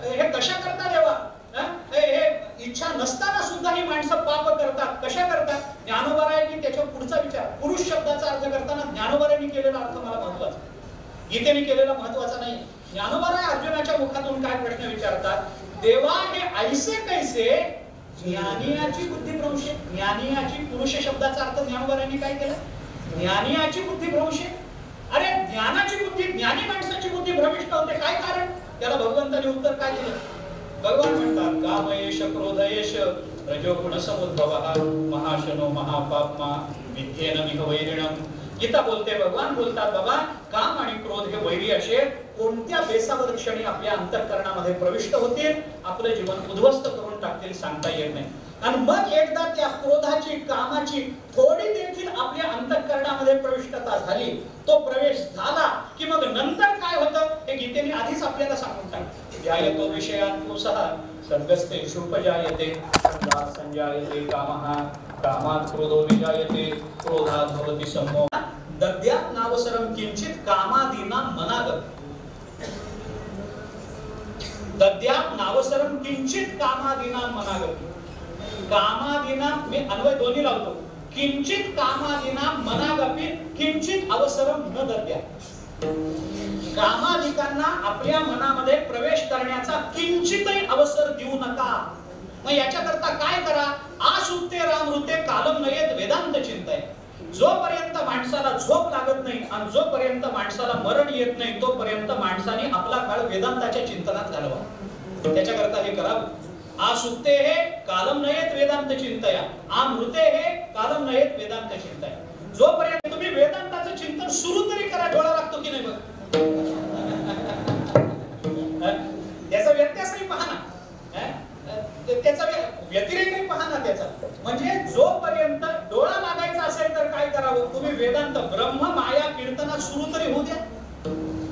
हे कशा करता देवा? हे इच्छा नसताना सुद्धा ही माणसं पाप करतात. कशा करतात? ज्ञानोबारायांनी त्याच्या पुढचा विचार, पुरुष शब्दाचा अर्थ करताना ज्ञानोबारायांनी केलेला अर्थ मला महत्वाचा, गीतेने केलेला महत्वाचा नाही. ज्ञानोबाराय अर्जुनाच्या मुखातून काय प्रश्न विचारतात? देवा हे ऐसे कैसे ज्ञानियाची बुद्धिभ्रंशे. ज्ञानियाची पुरुष शब्दाचा अर्थ ज्ञानोबारायांनी काय केला? ज्ञानियाची बुद्धिभ्रंशे. अरे ज्ञानाची बुद्धी, ज्ञानी माणसाची बुद्धी भ्रमिष्ट होते, काय कारण? त्याला भगवंताने उत्तर काय दिलं? भगवान म्हणतात कामयेश क्रोधयेश रजोगुण समुद्भवः महाशनो महापाप्मा विद्येन मिह वैरिणम. गीता बोलते, भगवान बोलतात, बाबा काम आणि क्रोध हे वैरी असे कोणत्या बेसावध क्षणी आपल्या अंतःकरणामध्ये प्रविष्ट होतील, आपलं जीवन उद्ध्वस्त करून टाकतील सांगता येत नाही. आणि मग एकदा त्या क्रोधाची, कामाची थोडी देखील आपल्या अंतःकरणामध्ये प्रविष्टता झाली, तो प्रवेश झाला की मग नंतर काय होतं हे गीतेने आधीच आपल्याला सांगून टाकलं. ध्यायतो विषयात्पुंसः सर्गस्तेषु उपजायते संजायते कामः कामात् क्रोधो विजायते क्रोधात् भवति सम्मोहः दद्यात् नावसरं किंचित कामादीनां मनागत. दद्यात् नावसरं किंचित कामादीनां मनागत. कामादीनां मी अन्वय दोन्ही लावतो. किंचित कामादीनां मनागपि किंचित अवसरं न दद्यात्. कामाधिकांना आपल्या मनामध्ये प्रवेश करण्याचा किंचितही अवसर देऊ नका. मग याच्याकरता काय करा? आसुप्ते रामृते कालम नयेत वेदांत चिंतय. जोपर्यंत माणसाला झोप लागत नाही आणि जोपर्यंत माणसाला मरण येत नाही तोपर्यंत माणसाने आपला काळ वेदांताच्या चिंतनात घालवा. त्याच्याकरता हे करावं. आसुप्ते हे कालम नयेत वेदांत चिंतया, आमृते हे कालम नयेत वेदांत चिंतया. जोपर्यंत तुम्ही वेदांताचं चिंतन सुरू तरी करा. डोळा लागतो की नाही बघ. त्याचा व्यत्यासही पहा ना, त्याचा व्यतिरेकही पहा ना त्याचा. म्हणजे जोपर्यंत डोळा लागायचा असेल तर काय करावं? तुम्ही वेदांत ब्रह्म माया कीर्तना सुरू तरी होऊ द्या.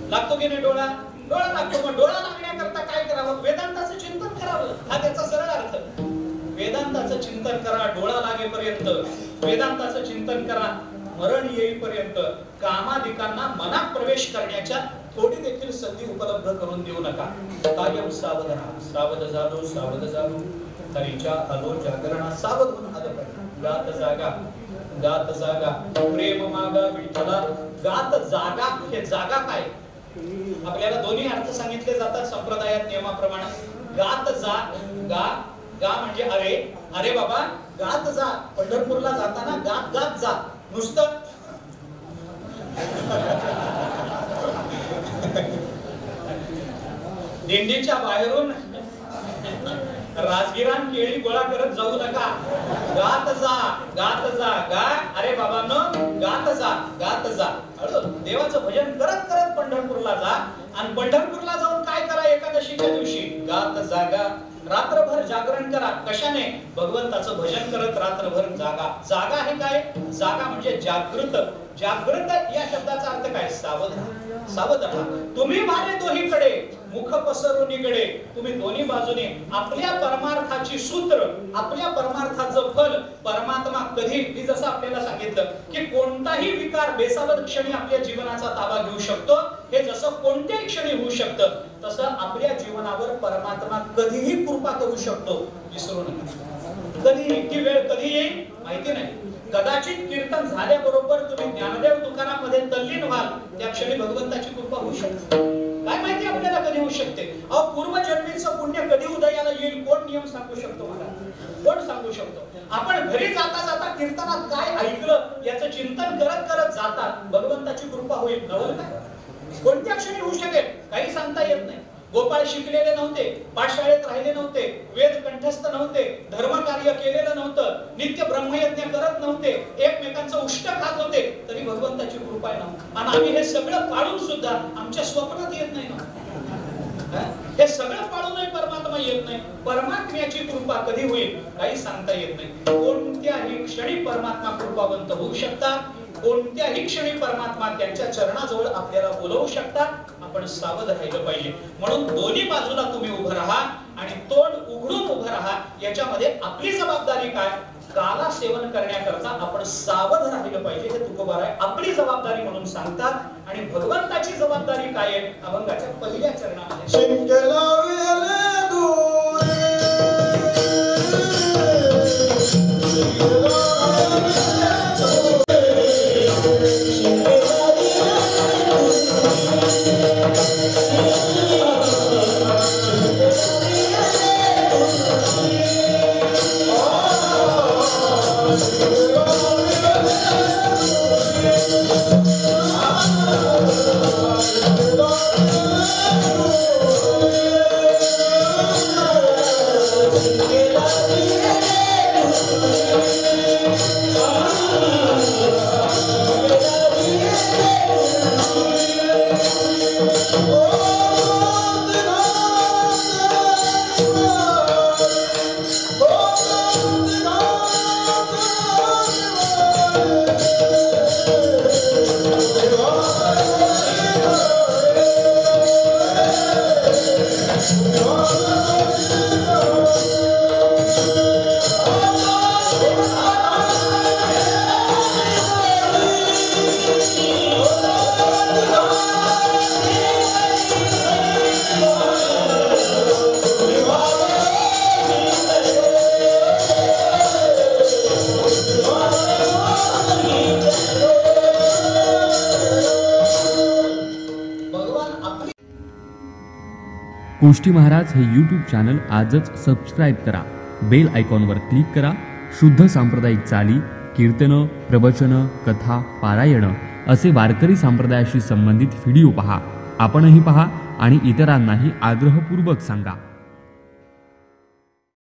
लागतो की नाही डोळा? डोळा लागतो. मग डोळा लागण्याकरता काय करावं? वेदांताचं चिंतन करावं. हा त्याचा सरळ अर्थ. वेदांताचं चिंतन करा डोळा लागेपर्यंत. वेदांताचं चिंतन करा मरण येईपर्यंत. कामाधिकांना मनात प्रवेश करण्याच्या थोडी देखील संधी उपलब्ध करून देऊ नका. कायम सावध राहा. सावध झालो हरीच्या आलो जागरणा. सावध होऊन आलं पाहिजे. गात जागा, गात जागा, प्रेम मागा विठ्ठला. गात जागा, हे जागा काय? आपल्याला दोन्ही अर्थ सांगितले जातात संप्रदायात नियमाप्रमाणे. गात जा, गा गा म्हणजे अरे, अरे बाबा गात जा. पंढरपूरला जाताना गात गात जा. नुसतं दिंडीच्या बाहेरून राजगिरान केळी गोळा करत जाऊ नका. गात जा, गात जा. गा अरे बाबांनो, गात जा, गात जा. देवाचं भजन करत करत पंढरपूरला जा. आणि पंढरपूरला जाऊन काय करा? एकादशीच्या दिवशी गात जागा. रात्रभर जागरण करा. कशाने? भगवंताचं भजन करत रात्रभर जागा. जागा हे काय? जागा म्हणजे जागृत. जागृत या शब्दाचा अर्थ काय? सावध. सावध राहा. तुम्ही मारे दोहीकडे मुख पसरून निगडे. तुम्ही दोन्ही बाजूने आपल्या परमार्थाची सूत्र, आपल्या परमार्थाचं फल परमात्मा कधी, मी जसं आपल्याला सांगितलं की कोणताही विकार बेसावध क्षणी आपल्या जीवनाचा ताबा घेऊ शकतो. हे जसं कोणत्याही क्षणी होऊ शकतं तसं आपल्या जीवनावर परमात्मा कधीही कृपा करू शकतो. विसरू नका. कधीही, ती वेळ कधी येईल माहिती नाही. कदाचित कीर्तन झाल्याबरोबर तुम्ही ज्ञानदेव तुकारामध्ये तल्लीन व्हाल, त्या क्षणी भगवंताची कृपा होऊ शकते. काय माहिती आपल्याला कधी होऊ शकते? अहो पूर्वजन्मीचं पुण्य कधी उदयाला येईल कोण नियम सांगू शकतो? मला कोण सांगू शकतो? आपण घरी जाता जाता कीर्तनात काय ऐकलं याचं चिंतन करत करत जातात, भगवंताची कृपा होईल. नवल काय कोणत्या क्षणी होऊ शकेल काही सांगता येत नाही. गोपाळ शिकलेले नव्हते, पाठशाळेत राहिले नव्हते, वेद कंठस्थ नव्हते, धर्म कार्य केलेलं नव्हतं, नित्य ब्रह्मयज्ञ करत नव्हते, एकमेकांचं उष्ट खात होते, तरी भगवंताची कृपा नव्हती. आणि आम्ही हे सगळं पाळून सुद्धा आमच्या स्वप्नात येत नाही ना. हे सगळं पाळूनही परमात्मा येत नाही. परमात्म्याची कृपा कधी होईल काही सांगता येत नाही. कोणत्याही क्षणी परमात्मा कृपावंत होऊ शकतात, कोणत्याही क्षणी परमात्मा त्यांच्या चरणाजवळ आपल्याला बोलवू शकतात. आपण सावध राहिलं पाहिजे. म्हणून दोन्ही बाजूला तुम्ही उभं राहा आणि तोंड उघडून उभं राहा. याच्यामध्ये आपली जबाबदारी काय? काला सेवन करण्याकरता आपण सावध राहिलं पाहिजे. हे तुकोबाराय आपली जबाबदारी म्हणून सांगतात. आणि भगवंताची जबाबदारी काय आहे? अभंगाच्या पहिल्या चरणामध्ये गोष्टी महाराज हे यूट्यूब चॅनल आजच सबस्क्राईब करा. बेल आयकॉनवर क्लिक करा. शुद्ध सांप्रदायिक चाली, कीर्तनं, प्रवचनं, कथा, पारायणं असे वारकरी संप्रदायाशी संबंधित व्हिडिओ पहा. आपणही पहा आणि इतरांनाही आग्रहपूर्वक सांगा.